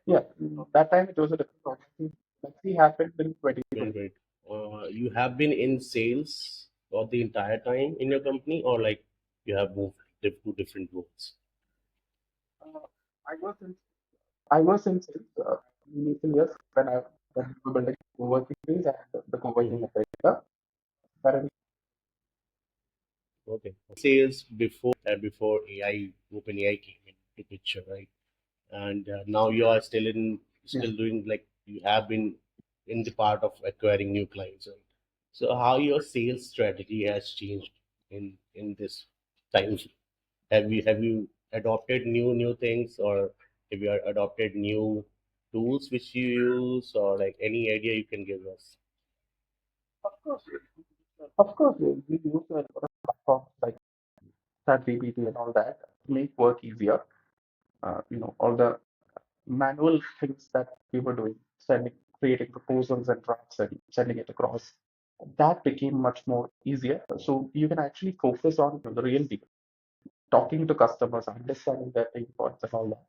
yeah. That time it was a different problem. Flexi happened in 2020. 2020. You have been in sales for the entire time in your company, or like you have moved to different roles? Uh, I was in I was in sales initial years when we were building co-working space and the co-working Hmm. operator. Currently, Okay. Sales before AI, OpenAI came into picture, right? And now you are yeah. still doing like you have been in the part of acquiring new clients, right? So how your sales strategy has changed in this time? Have you adopted new things, or have you adopted new tools which you use, or like any idea you can give us? Of course, we use a lot of platforms like ChatGPT and all that to make work easier. All the manual things that we were doing, creating proposals and drafts and sending it across, that became much more easier. So you can actually focus on the real deal, talking to customers, understanding their pain points and all that,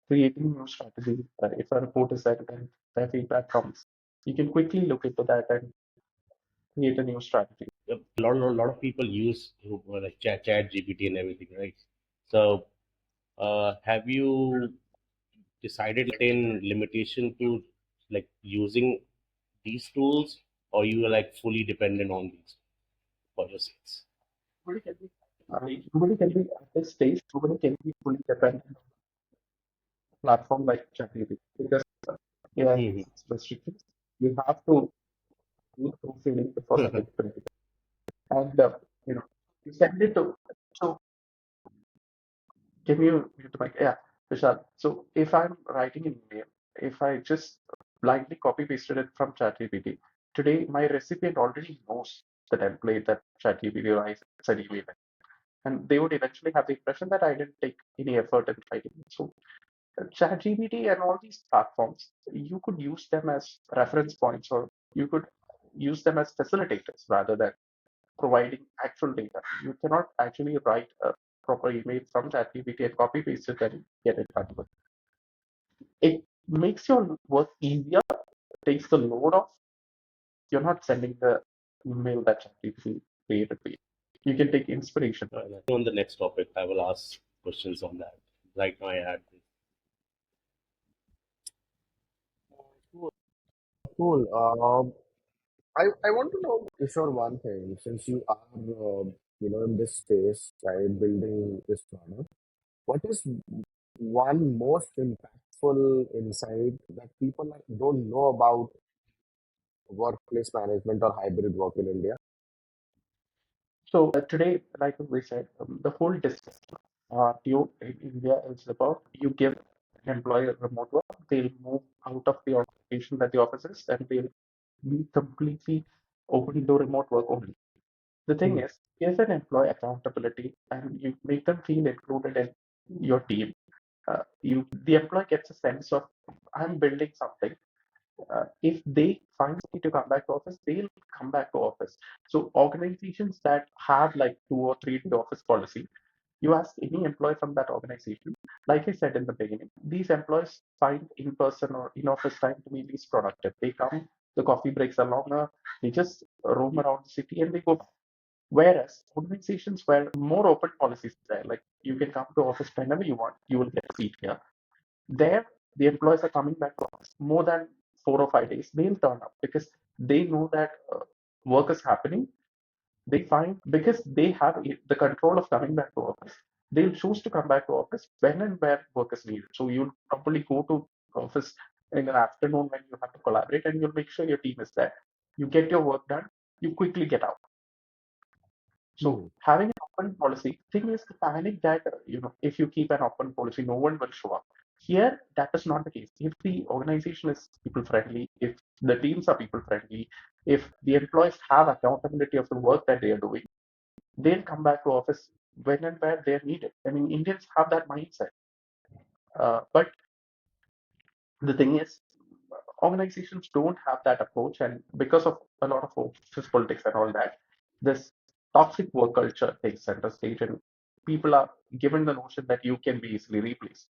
creating new strategy. If a report is sent and their feedback comes, you can quickly look into that and create a new strategy. Yep. A lot of people use like chat GPT and everything, right? So have you decided in limitation to like using these tools, or you are like fully dependent on these for your sales? Nobody can be at this stage. Nobody can be fully dependent on a platform like ChatGPT because AI has Hmm. its restrictions. You have to do the proofreading before sending it to me. And you send it to. So give me mute the mic. Yeah, Vishal. So if I'm writing an email, if I just blindly copy pasted it from ChatGPT, today my recipient already knows the template that ChatGPT writes an email in. And they would eventually have the impression that I didn't take any effort in writing it. So ChatGPT and all these platforms, you could use them as reference points or you could use them as facilitators rather than providing actual data. You cannot actually write a proper email from ChatGPT and copy paste it and get it done with. It makes your work easier, takes the load off. You're not sending the email that ChatGPT created for you. You can take inspiration from it. On the next topic, I will ask questions on that. Right now, I had this. Cool. I want to know, Kishore, one thing. Since you are, in this space, right, building this product, what is one most impactful insight that people don't know about workplace management or hybrid work in India? So today, like we said, the whole discussion you in India is about you give an employee remote work, they'll move out of the organization that the office is, and they'll be completely open to remote work only. The thing Hmm. is, give an employee accountability and you make them feel included in your team. The employee gets a sense of I'm building something. If they find something to come back to office, they'll come back to office. So organizations that have like 2 or 3 day office policy, you ask any employee from that organization, like I said in the beginning, these employees find in-person or in-office time to be least productive. They come, the coffee breaks are longer, they just roam around the city and they go back. Whereas organizations where more open policies there, like you can come to office whenever you want, you will get a seat here. There, the employees are coming back to office more than 4 or 5 days. They'll turn up because they know that work is happening. They find because they have the control of coming back to office, they'll choose to come back to office when and where work is needed. So you'll probably go to office in an afternoon when you have to collaborate, and you'll make sure your team is there. You get your work done. You quickly get out. So Hmm. having an open policy, thing is the panic that if you keep an open policy, no one will show up. Here, that is not the case. If the organization is people friendly, if the teams are people friendly, if the employees have accountability of the work that they are doing, they'll come back to office when and where they're needed. I mean, Indians have that mindset. But the thing is, organizations don't have that approach, and because of a lot of office politics and all that, this toxic work culture takes center stage, and people are given the notion that you can be easily replaced.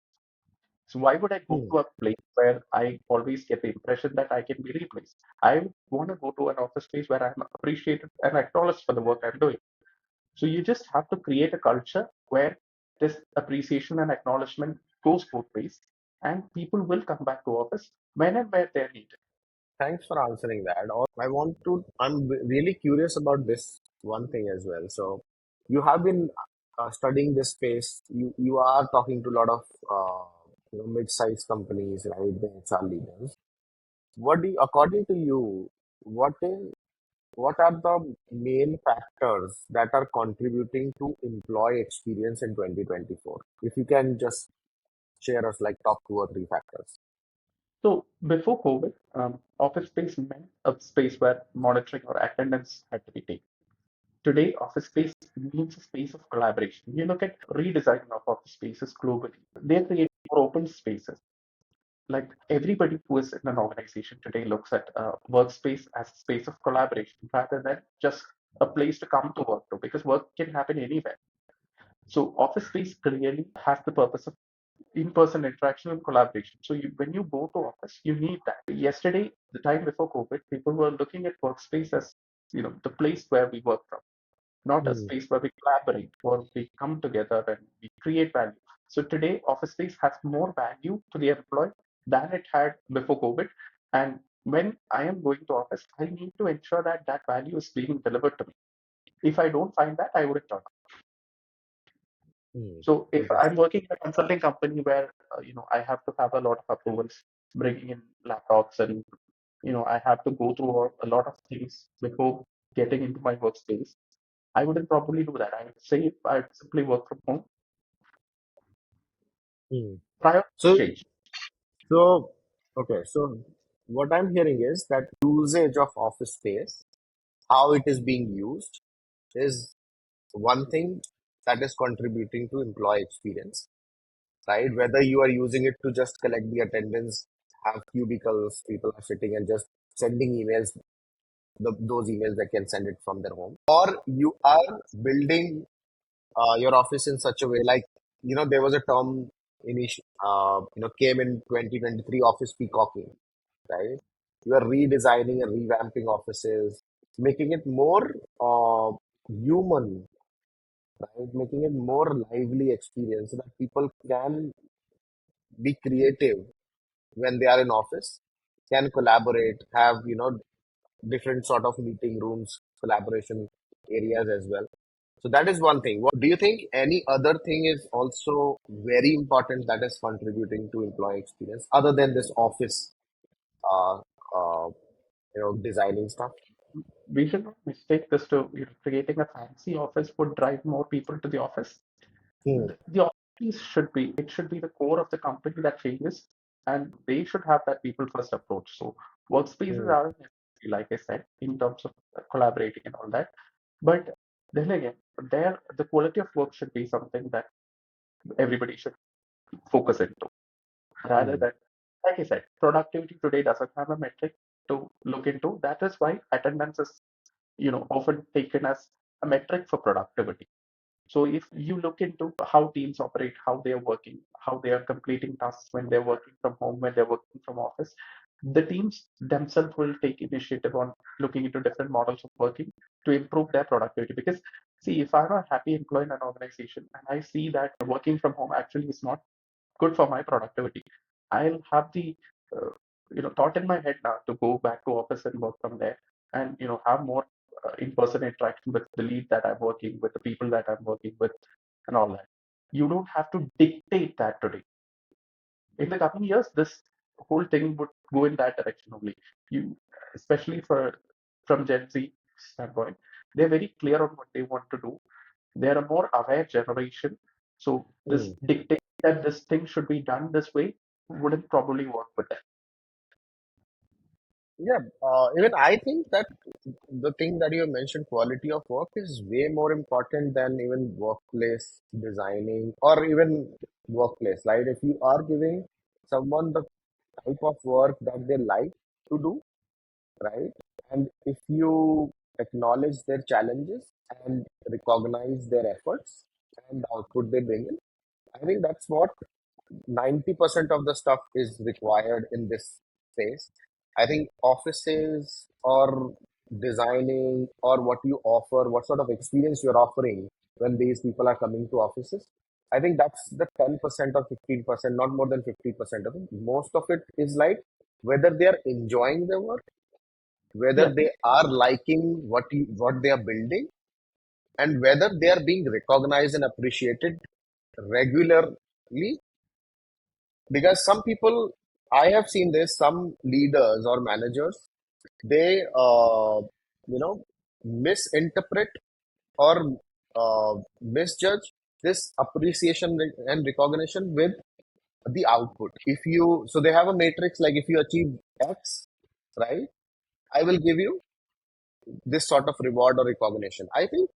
So why would I go Hmm. to a place where I always get the impression that I can be replaced? I want to go to an office space where I'm appreciated and acknowledged for the work I'm doing. So you just have to create a culture where this appreciation and acknowledgement goes both ways, and people will come back to office when and where they're needed. Thanks for answering that. I'm really curious about this one thing as well. So, you have been studying this space. You are talking to a lot of mid-sized companies, right? The HR leaders. According to you, what is what are the main factors that are contributing to employee experience in 2024? If you can just share us like top two or three factors. So before COVID, office space meant a space where monitoring or attendance had to be taken. Today, office space means a space of collaboration. You look at redesign of office spaces globally. They're creating more open spaces. Like everybody who is in an organization today looks at workspace as a space of collaboration rather than just a place to come to work to, because work can happen anywhere. So office space clearly has the purpose of in-person interaction and collaboration. So when you go to office, you need that. Yesterday, the time before COVID, people were looking at workspace as the place where we work from, not a Hmm. space where we collaborate or we come together and we create value. So today, office space has more value to the employee than it had before COVID. And when I am going to office, I need to ensure that that value is being delivered to me. If I don't find that, I wouldn't turn up. Hmm. So if I'm Interesting. working in a consulting company where I have to have a lot of approvals, bringing in laptops, and I have to go through a lot of things before getting into my workspace, I wouldn't probably do that. I would say I'd simply work from home. Hmm. Priorities So, change. so, okay. So, what I'm hearing is that usage of office space, how it is being used, is one thing that is contributing to employee experience, right? Whether you are using it to just collect the attendance, have cubicles, people are sitting and just sending emails, those emails they can send it from their home, or you are building your office in such a way, like there was a term came in 2023, office peacocking, right? You are redesigning and revamping offices, making it more human, right? Making it more lively experience so that people can be creative when they are in office, can collaborate, have different sort of meeting rooms, collaboration areas as well. So that is one thing. What do you think? Any other thing is also very important that is contributing to employee experience other than this office, uh, uh, designing stuff? We should not mistake this to creating a fancy office would drive more people to the office. Hmm. The office should be the core of the company that changes, and they should have that people first approach. So workspaces Hmm. are necessary, like I said, in terms of collaborating and all that. But then again, there the quality of work should be something that everybody should focus into, rather Hmm. than, like I said, productivity today doesn't have a metric to look into. That is why attendance is often taken as a metric for productivity. So if you look into how teams operate, how they are working, how they are completing tasks when they're working from home, when they're working from office, the teams themselves will take initiative on looking into different models of working to improve their productivity. Because see, if I'm a happy employee in an organization and I see that working from home actually is not good for my productivity, I'll have the uh, thought in my head now to go back to office and work from there, and have more in-person interaction with the lead that I'm working with, the people that I'm working with, and all that. You don't have to dictate that today. In the coming years, this whole thing would go in that direction only. You, especially from Gen Z standpoint, they're very clear on what they want to do. They're a more aware generation. So this Hmm. dictate that this thing should be done this way wouldn't probably work with them. Yeah, even I think that the thing that you mentioned, quality of work, is way more important than even workplace designing or even workplace, right? If you are giving someone the type of work that they like to do, right? And if you acknowledge their challenges and recognize their efforts and the output they bring in, I think that's what 90% of the stuff is required in this space. I think offices or designing or what you offer, what sort of experience you're offering when these people are coming to offices, I think that's the 10% or 15%, not more than 50% of it. Most of it is like whether they are enjoying their work, whether Yeah, they are liking what they are building, and whether they are being recognized and appreciated regularly. Because some people, I have seen this, some leaders or managers, they you know misinterpret or misjudge this appreciation and recognition with the output. If you So they have a matrix, like if you achieve X, right, I will give you this sort of reward or recognition. I think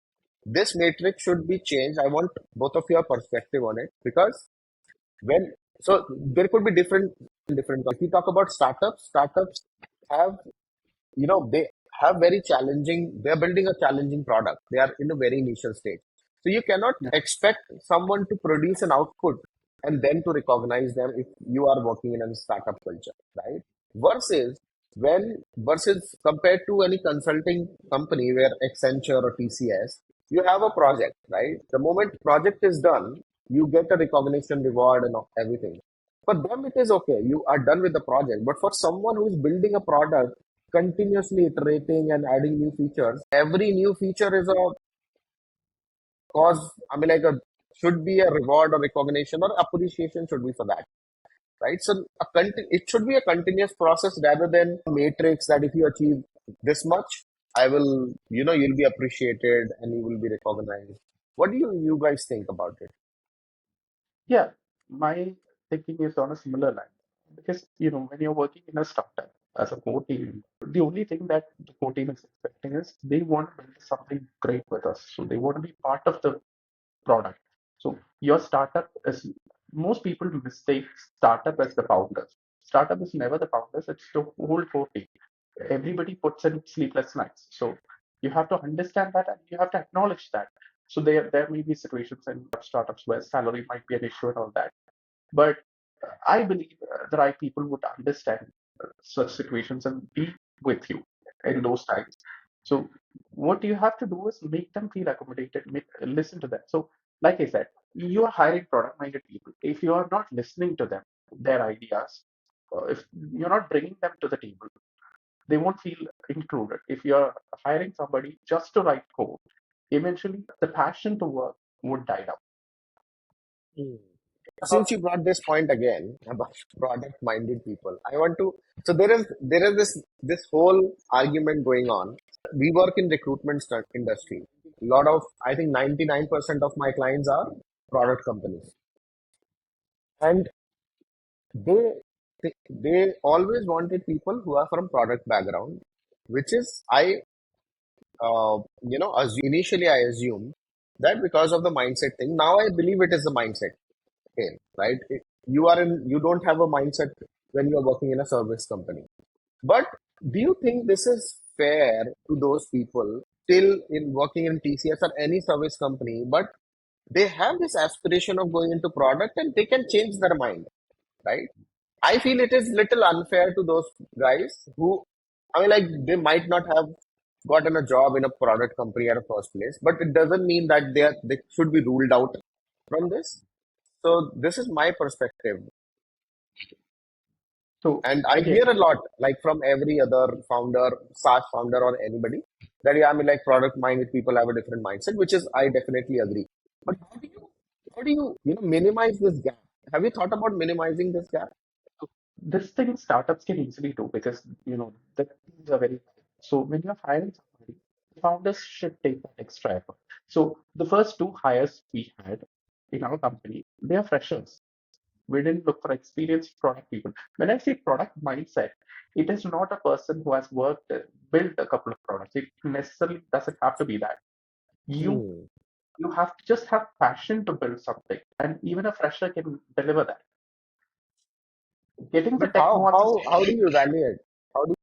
this matrix should be changed. I want both of your perspective on it, because when so there could be different. If you talk about startups have, they have very challenging. They are building a challenging product. They are in a very initial stage. So you cannot yeah, expect someone to produce an output and then to recognize them if you are working in a startup culture, right? Versus compared to any consulting company where Accenture or TCS, you have a project, right? The moment project is done, you get a recognition, reward, and everything. For them, it is okay. You are done with the project. But for someone who is building a product, continuously iterating and adding new features, every new feature is a cause. I mean, like, a should be a reward or recognition or appreciation should be for that, right? So it should be a continuous process rather than a matrix that if you achieve this much, I will, you'll be appreciated and you will be recognized. What do you guys think about it? yeah. My thinking is on a similar line because when you're working in a startup as a core team, the only thing that the core team is expecting is they want to build something great with us. So they want to be part of the product. So your startup is most people mistake startup as the founders. Startup is never the founders, it's the whole core team. Everybody puts in sleepless nights. So you have to understand that and you have to acknowledge that. So there may be situations in startups where salary might be an issue and all that. But I believe the right people would understand such situations and be with you in those times. So what you have to do is make them feel accommodated, listen to them. So like I said, you are hiring product-minded people. If you are not listening to them, their ideas, if you're not bringing them to the table, they won't feel included. If you're hiring somebody just to write code, eventually the passion to work would die down. Hmm. Since you brought this point again about product-minded people, I want to. So there is this whole argument going on. We work in recruitment industry. A lot of, I think, 99% of my clients are product companies, and they they always wanted people who are from product background, which is initially I assumed that because of the mindset thing. Now I believe it is the mindset thing, right? You don't have a mindset when you are working in a service company. But do you think this is fair to those people still in working in TCS or any service company, but they have this aspiration of going into product and they can change their mind, right? I feel it is little unfair to those guys who, I mean, like they might not have gotten a job in a product company at a first place, but it doesn't mean that they should be ruled out from this. So this is my perspective, So and I again, hear a lot like from every other founder, SaaS founder, or anybody that yeah, I mean, like product minded people have a different mindset, which is I definitely agree. But how do you minimize this gap? Have you thought about minimizing this gap? this thing startups can easily do because the teams are very big. So when you're hiring somebody, founders should take that extra effort. So the first two hires we had in our company, they are freshers. We didn't look for experienced product people. When I say product mindset, it is not a person who has built a couple of products. It necessarily doesn't have to be that. You Hmm. you have to just have passion to build something, and even a fresher can deliver that. Getting the But tech nuances. how do you evaluate? How do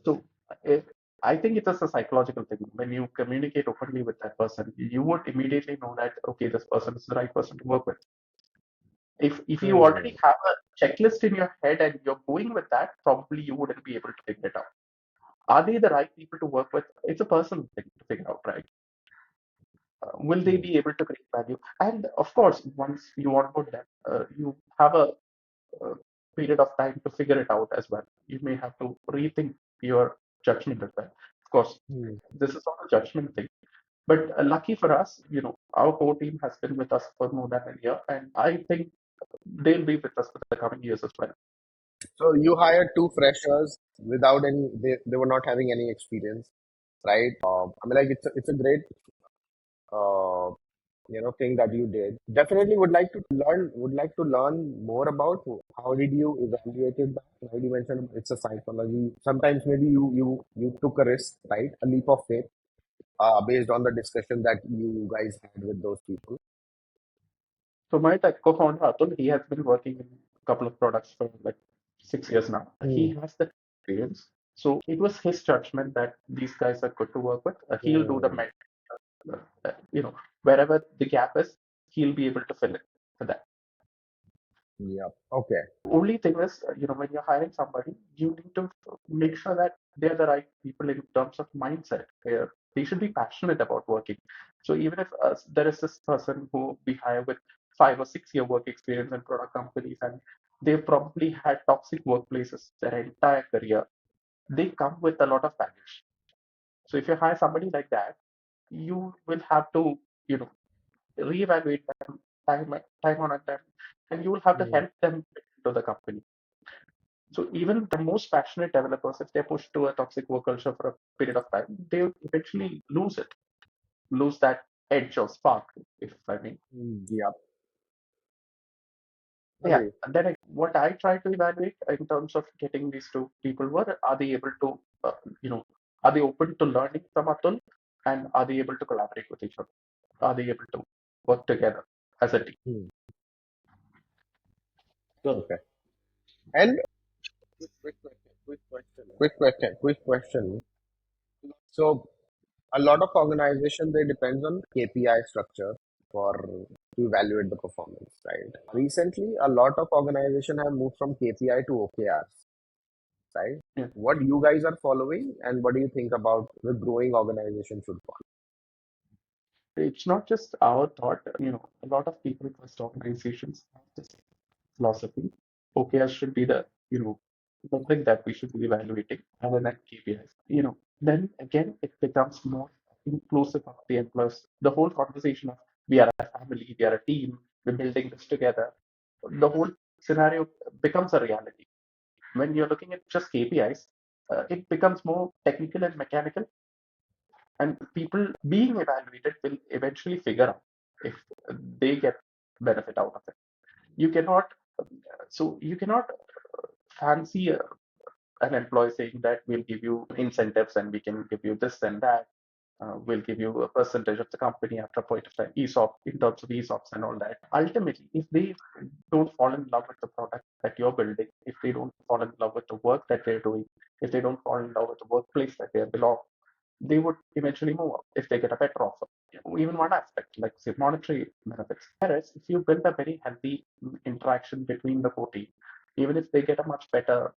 So it, I think it's just a psychological thing. When you communicate openly with that person, you would immediately know that okay, this person is the right person to work with. If you already hmm. have a checklist in your head and you're going with that, probably you wouldn't be able to figure it out. Are they the right people to work with? It's a personal thing to figure out, right? Will they Hmm. be able to create value? And of course, once you onboard them, you have a period of time to figure it out as well. You may have to rethink your judgment as well. Of course, Hmm. this is not a judgment thing. But lucky for us, our core team has been with us for more than a year, and I think they'll be with us for the coming years as well. So you hired two freshers without they were not having any experience, right? I mean, like it's a great uh, thing that you did. Definitely would like to learn more about how did you evaluated that. How you mentioned it's a psychology. Sometimes maybe you took a risk, right? A leap of faith, based on the discussion that you guys had with those people. So my tech co-founder Atul, he has been working in a couple of products for like 6 years now. He Hmm. has the experience. So it was his judgment that these guys are good to work with. He'll do the Hmm. wherever the gap is, he'll be able to fill it for that. Yep. Okay. Only thing is, when you're hiring somebody, you need to make sure that they're the right people in terms of mindset. They should be passionate about working. So even if there is this person who we hire with 5 or 6 year work experience in product companies, and they've probably had toxic workplaces their entire career, they come with a lot of baggage. So if you hire somebody like that, you will have to, you know, reevaluate them time on a time, and you will have to Hmm. help them to the company. So even the most passionate developers, if they're pushed to a toxic work culture for a period of time, they eventually lose that edge or spark, if I mean. Yep. Yeah. Agree. And then what I try to evaluate in terms of getting these two people were, are they able to, you know, are they open to learning from Atul, and are they able to collaborate with each other? Are they able to work together as a team? Hmm. So, Okay. And quick question. So a lot of organization they depends on KPI structure for to evaluate the performance, right? Recently, a lot of organization have moved from KPI to OKRs, right? Yeah. What you guys are following, and what do you think about the growing organization should follow? It's not just our thought, a lot of people trust organizations have this philosophy. OKRs should be the thing that we should be evaluating other than KPIs. Then again, it becomes more inclusive of the employees. The whole conversation of we are a family, we are a team, we're building this together. The whole scenario becomes a reality. When you're looking at just KPIs, it becomes more technical and mechanical, and people being evaluated will eventually figure out if they get benefit out of it. You cannot, you cannot fancy an employee saying that we'll give you incentives and we can give you this and that. We'll give you a percentage of the company after a point of time, ESOP, in terms of ESOPs and all that. Ultimately, if they don't fall in love with the product that you're building, if they don't fall in love with the work that they're doing, if they don't fall in love with the workplace that they belong, they would eventually move up if they get a better offer. even one aspect, like say monetary benefits. Whereas if you build a very healthy interaction between the core team, even if they get a much better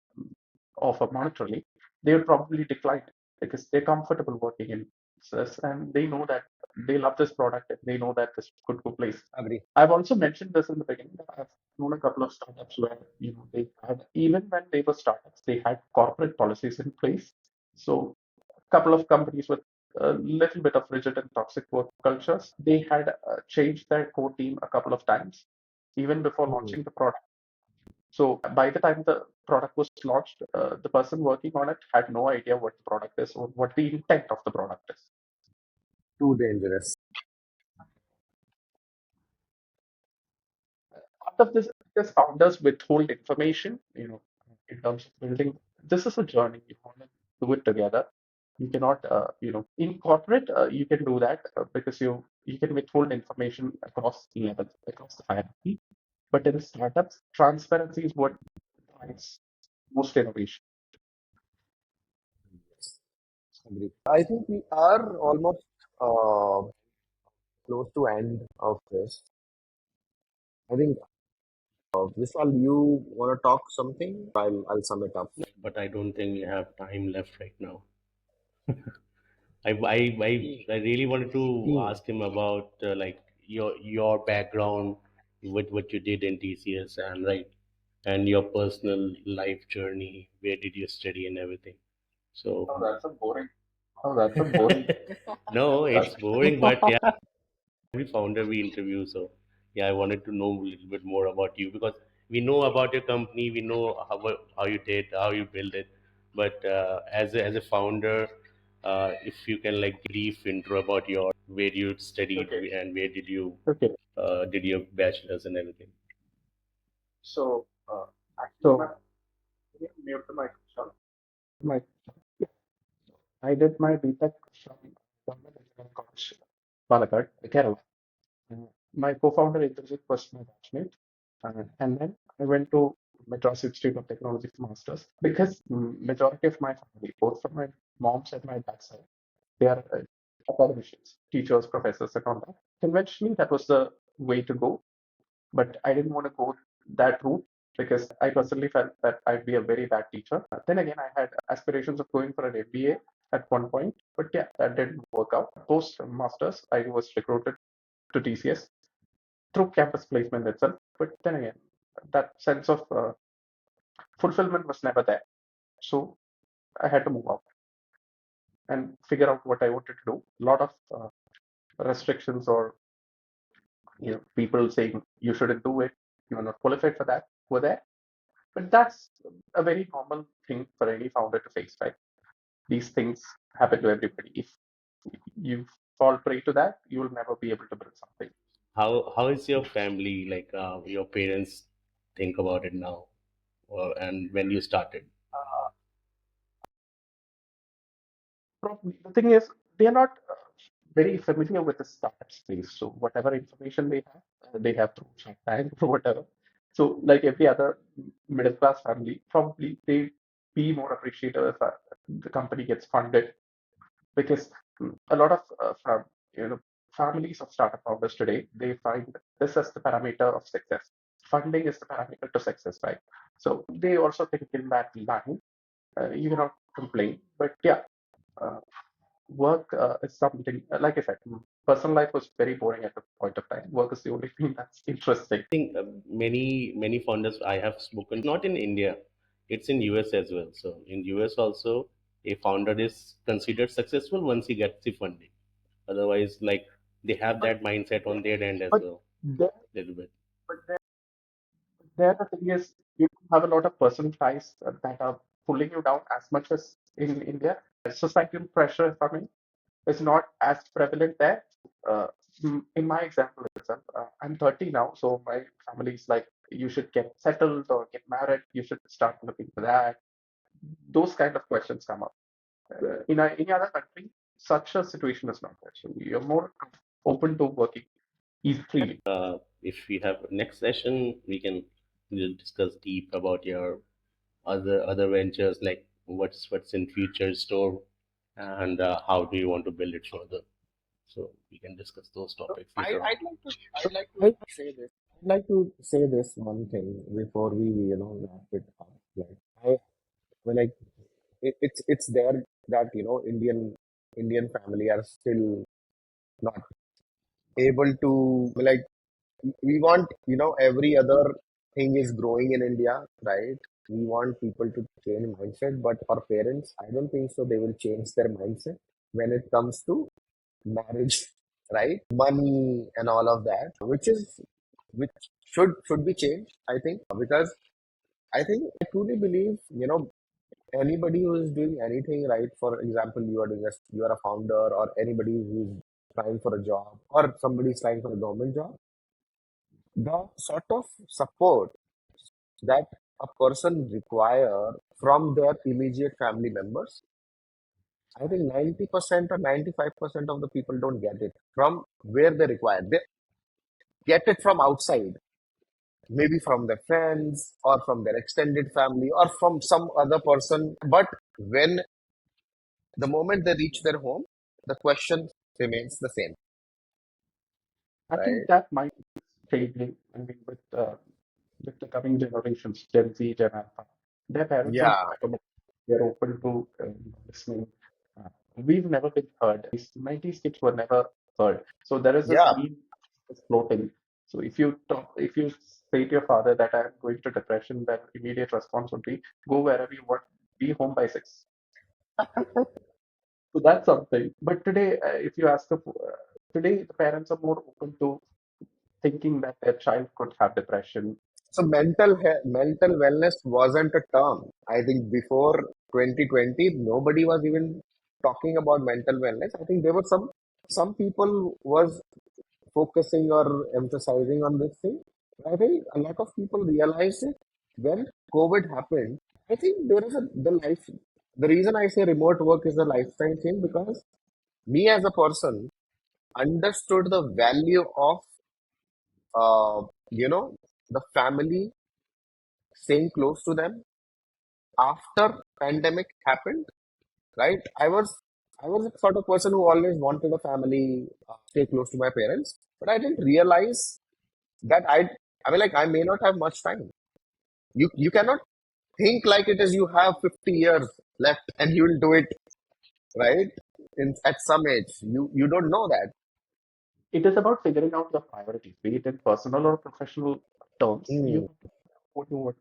offer monetarily, they would probably decline it because they're comfortable working in this and they know that they love this product and they know that this could go place. Agree. I've also mentioned this in the beginning that I've known a couple of startups where they had, even when they were startups, they had corporate policies in place. So a couple of companies with a little bit of rigid and toxic work cultures, they had changed their core team a couple of times, even before Mhm. launching the product. So by the time the product was launched, the person working on it had no idea what the product is or what the intent of the product is. Too dangerous. Part of this is founders withhold information, in terms of building. This is a journey. You want to do it together. You cannot, in corporate, you can do that because you can withhold information across levels, across the hierarchy. But in startups, transparency is what drives most innovation. Yes. Agree. I think we are almost uh, close to end of this. I think, Vishal, you want to talk something? I'll sum it up. But I don't think we have time left right now. I really wanted to Hmm. ask him about like your background with what you did in TCS and right and your personal life journey. Where did you study and everything? So Oh, that's a boring. Oh, that's a boring. no, it's That's boring, but yeah, every founder we interview. So yeah, I wanted to know a little bit more about you because we know about your company, we know how you did, how you built it, but as a founder, if you can like brief intro about your where you studied okay. and where Okay. did your bachelor's and everything. So, actually, mute the microphone. My, I did my BTech from Government Engineering College, Palakkad, Kerala. My co-founder Indrajit was my batchmate, and then I went to Madras Institute of Technology for masters because majority of my family, both from my mom's and my dad's side, they are academicians, teachers, professors, and all that. Conventionally, that was the way to go, but I didn't want to go that route because I personally felt that I'd be a very bad teacher. Then again, I had aspirations of going for an MBA at one point, but yeah, that didn't work out. Post masters, I was recruited to TCS through campus placement itself. But then again, that sense of fulfillment was never there. So I had to move out and figure out what I wanted to do. A lot of restrictions or people saying you shouldn't do it, you are not qualified for that were there. But that's a very normal thing for any founder to face, right? These things happen to everybody. If you fall prey to that, you will never be able to build something. How is your family like your parents think about it now and when you started? Probably the thing is, they are not very familiar with the startup space. So whatever information they have through Shark Tank or whatever. So like every other middle class family, probably they be more appreciative if the company gets funded because a lot of families of startup founders today they find this as the parameter of success. Funding is the parameter to success, right? So they also think in that line. You cannot complain, but yeah, uh, work is something, like I said, personal life was very boring at the point of time. Work is the only thing that's interesting. Think many founders I have spoken to, not in India, it's in US as well. So in US also, a founder is considered successful once he gets the funding. Otherwise, like they have But that mindset on their end as but well, there, little bit. but there the thing is, you have a lot of personal ties that are pulling you down as much as in India. Societal pressure coming is not as prevalent there. Uh, in my example itself, I'm 30 now, so my family is like, you should get settled or get married. You should start looking for that. Those kind of questions come up. Any other country, such a situation is not there. So you're more open to working freely. If we have next session, we'll discuss deep about your other ventures, like what's in future store, and how do you want to build it further. So we can discuss those So topics later on. I'd say this. I'd like to say this one thing before we, wrap it up. Like, like it's there that, Indian family are still not able to, like, we want, every other thing is growing in India, right? We want people to change mindset, but our parents, I don't think so they will change their mindset when it comes to marriage, right? Money and all of that, which should be changed, I think, because I truly believe, anybody who is doing anything, right? For example, you are a founder, or anybody who's trying for a job, or somebody is trying for a government job, the sort of support that a person require from their immediate family members, I think 90% or 95% of the people don't get it from where they require. They get it from outside, maybe from their friends or from their extended family or from some other person. But when the moment they reach their home, the question remains the same, I think right? that might be changing. I mean, with the coming generations, Gen Z, Gen Alpha, their parents are more Yeah, accommodating. They're open to listening. Uh, we've never been heard. These 90s kids were never heard. So there is this yeah, meme that's floating. So if you say to your father that I'm going to depression, then immediate response would be go wherever you want, be home by 6. So that's something. But today, if you ask today, the parents are more open to thinking that their child could have depression. so mental wellness wasn't a term. I think before 2020, nobody was even talking about mental wellness. I think there were some people was focusing or emphasizing on this thing. I think a lot of people realized it when COVID happened. I think there is the life. The reason I say remote work is a lifestyle change because me as a person understood the value of uh, you know the family, staying close to them after pandemic happened, right? I was a sort of person who always wanted a family, stay close to my parents, but I didn't realize that I mean, like, I may not have much time. You cannot think like it is you have 50 years left and you will do it, right? At some age, you don't know that. It is about figuring out your priorities, be it in personal or professional terms. You Hmm. have to figure out what you want.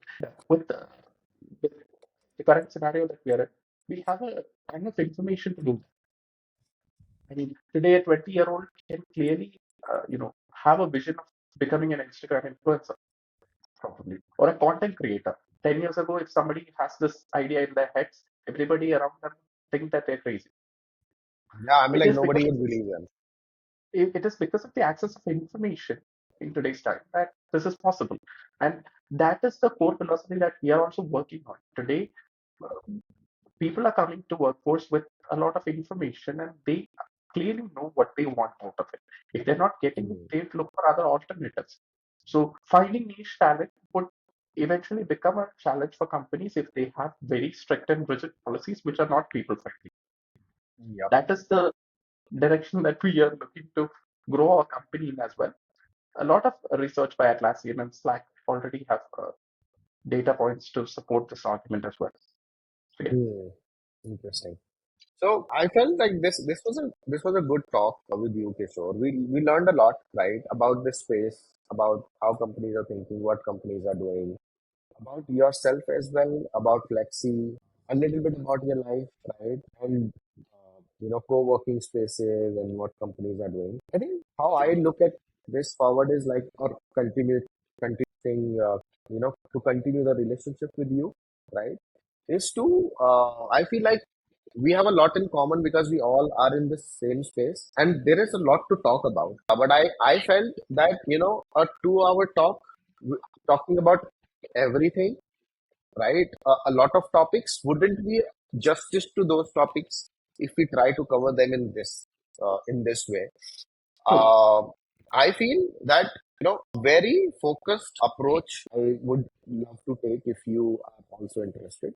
With the current scenario that we are in, we have a kind of information to do that. I mean, today a 20-year-old can clearly, have a vision of becoming an Instagram influencer, probably, or a content creator. 10 years ago, if somebody has this idea in their heads, everybody around them think that they're crazy. Yeah, I mean, It like, is because nobody would believe them. it is because of the access of information in today's time that this is possible. And that is the core philosophy that we are also working on. Today, people are coming to workforce with a lot of information and they clearly know what they want out of it. If they're not getting it, Hmm. they look for other alternatives. So finding niche talent would eventually become a challenge for companies if they have very strict and rigid policies which are not people friendly. Yep. That is the direction that we are looking to grow our company in as well. A lot of research by Atlassian and Slack already have data points to support this argument as well. So yeah, Hmm. Interesting. So I felt like this was a good talk with you, Kishore. We learned a lot, right, about this space, about how companies are thinking, what companies are doing, about yourself as well, about Flexi, a little bit about your life, right, and co-working spaces and what companies are doing. I think how I look at this forward is like, or continuing, to continue the relationship with you, right, is to I feel like we have a lot in common because we all are in the same space and there is a lot to talk about. But I felt that, a 2 hour talk, talking about everything, right? A lot of topics wouldn't be justice to those topics if we try to cover them in this way. true. Uh, I feel that, very focused approach I would love to take if you are also interested.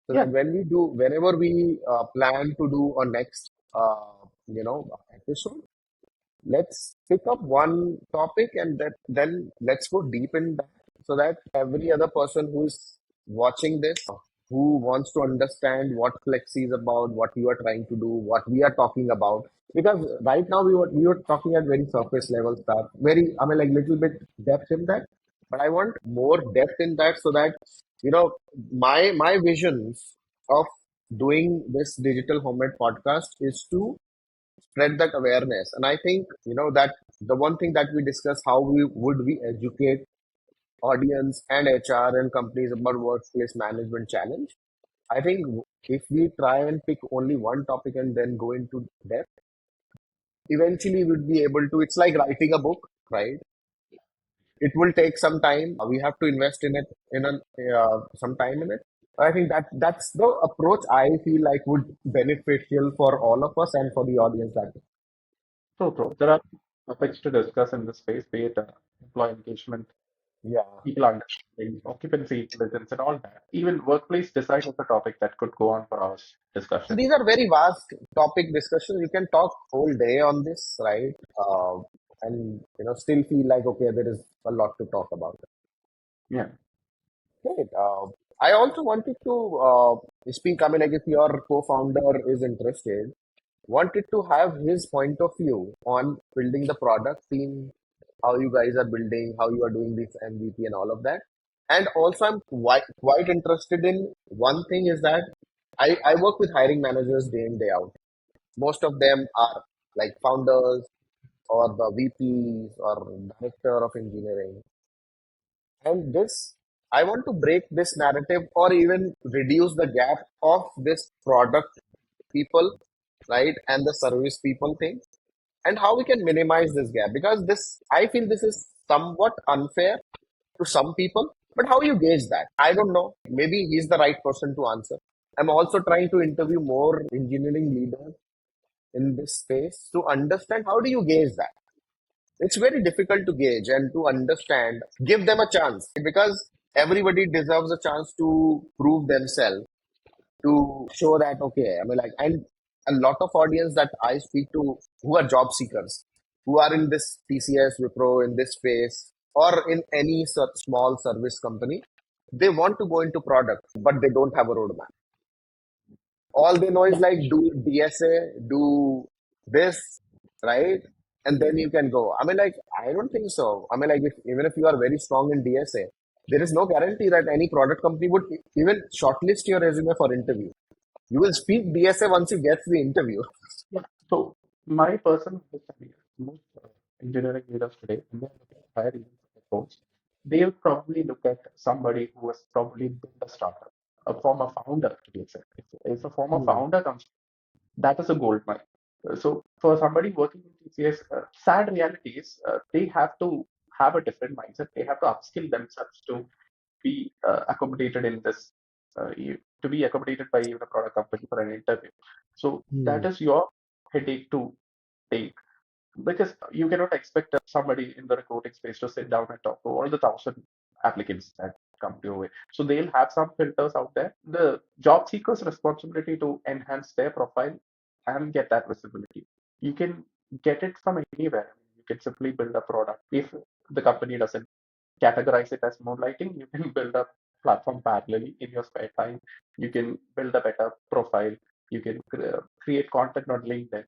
So that Yeah, whenever we plan to do our next episode. Let's pick up one topic and then let's go deep in that so that every other person who is watching this, who wants to understand what Flexi is about, what you are trying to do, what we are talking about. Because right now we were talking at very surface level stuff, very I mean like little bit depth in that, but I want more depth in that so that you know my visions of doing this digital homemade podcast is to spread that awareness. And I think, that the one thing that we discuss, how we educate audience and HR and companies about workplace management challenge. I think if we try and pick only one topic and then go into depth, eventually we'd be able to, it's like writing a book, right? It will take some time. We have to invest in it, some time in it. I think that's the approach I feel like would beneficial for all of us and for the audience that. So true. There are topics to discuss in this space, be it employee engagement, Yeah. people understanding, occupancy intelligence, and all that. Even workplace design is a topic that could go on for hours discussion. These are very vast topic discussions. You can talk whole day on this, right? And still feel like okay, there is a lot to talk about. Yeah. Great. I also wanted to speak. I mean, like if your co-founder is interested, wanted to have his point of view on building the product team, how you guys are building, how you are doing this MVP and all of that. And also, I'm quite interested in one thing is that I work with hiring managers day in, day out. Most of them are like founders or the VPs or director of engineering. And this, I want to break this narrative or even reduce the gap of this product people, right, and the service people thing, and how we can minimize this gap because this, I feel this is somewhat unfair to some people. But how you gauge that? I don't know. Maybe he's the right person to answer. I'm also trying to interview more engineering leaders in this space to understand how do you gauge that. It's very difficult to gauge and to understand. Give them a chance because everybody deserves a chance to prove themselves, to show that okay, I mean like, and a lot of audience that I speak to who are job seekers, who are in this TCS, Wipro, in this space, or in any small service company, they want to go into product, but they don't have a roadmap. All they know is like do DSA, do this, right? And then you can go. I mean, like, I don't think so. I mean, like, even if you are very strong in DSA, there is no guarantee that any product company would even shortlist your resume for interview. You will speak DSA once you get the interview. Yeah. So my personal understanding is most engineering leaders today, when they're looking at hiring roles, they would probably look at somebody who has probably built a startup, a former founder to be exact. If a former Hmm. founder comes, that is a gold mine. So for somebody working in TCS, sad reality is they have to have a different mindset. They have to upskill themselves to be accommodated in this, to be accommodated by even a product company for an interview. So that Hmm. is your headache to take because you cannot expect somebody in the recruiting space to sit down and talk to all the 1,000 applicants that come to your way. So they'll have some filters out there. The job seeker's responsibility to enhance their profile and get that visibility. You can get it from anywhere. You can simply build a product. If the company doesn't categorize it as moonlighting, you can build a platform parallelly in your spare time. You can build a better profile. You can create content on LinkedIn.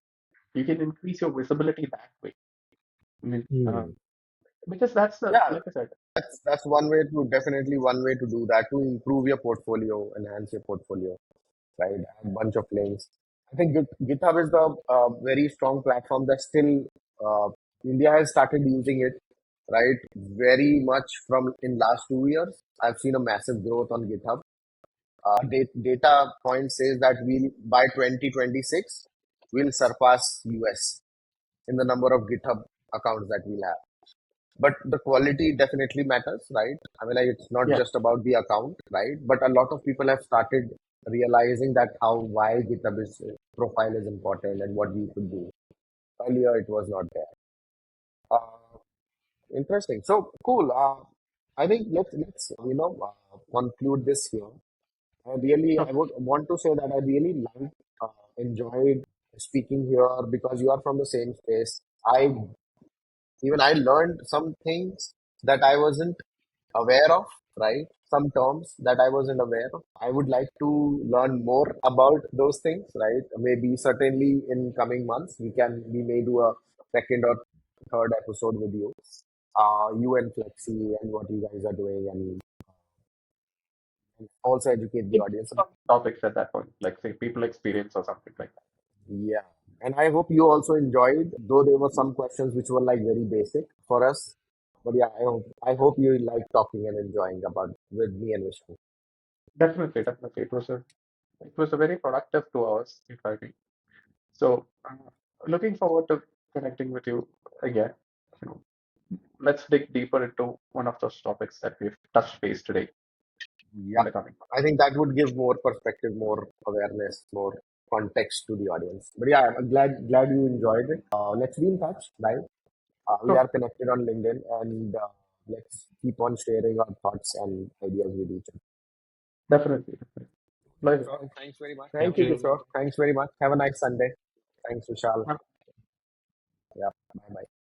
You can increase your visibility that way. I mean, Hmm. because that's the, Yeah, like I said, that's one way to definitely one way to do that to improve your portfolio, enhance your portfolio, right? Add bunch of links. I think GitHub is the very strong platform that still India has started using it, right? Very much from in last 2 years. I've seen a massive growth on GitHub. Data point says that we'll by 2026 we'll surpass US in the number of GitHub accounts that we'll have. But the quality definitely matters, right? I mean, like, it's not yeah. just about the account, right? But a lot of people have started realizing that how why GitHub is profile is important and what we could do. Earlier, it was not there. Uh, Interesting. So cool. I think let's conclude this here. I So, would want to say that I really liked, enjoyed speaking here because you are from the same space. I learned some things that I wasn't aware of, right? Some terms that I wasn't aware of. I would like to learn more about those things, right? Maybe certainly in coming months we may do a second or third episode with you. You and Flexi and what you guys are doing, and also educate the Think audience. some topics at that point, like say people experience or something like that. Yeah. And I hope you also enjoyed, though there were some questions which were like very basic for us. But yeah, I hope you like talking and enjoying about with me and Vishnu. Definitely, definitely. It was a very productive 2 hours, if I think. So, looking forward to connecting with you again. You know, let's dig deeper into one of those topics that we've touched base today in Yeah. the coming I think that would give more perspective, more awareness, more context to the audience. But yeah, I'm glad you enjoyed it. Let's be in touch, right? We months. are connected on LinkedIn, and let's keep on sharing our thoughts and ideas with each other. Definitely, definitely. Pleasure. So, thanks very much. Thank Thank you, you. Kishore. Thanks very much. Have a nice Sunday. Thanks, Vishal. Yeah. Bye bye.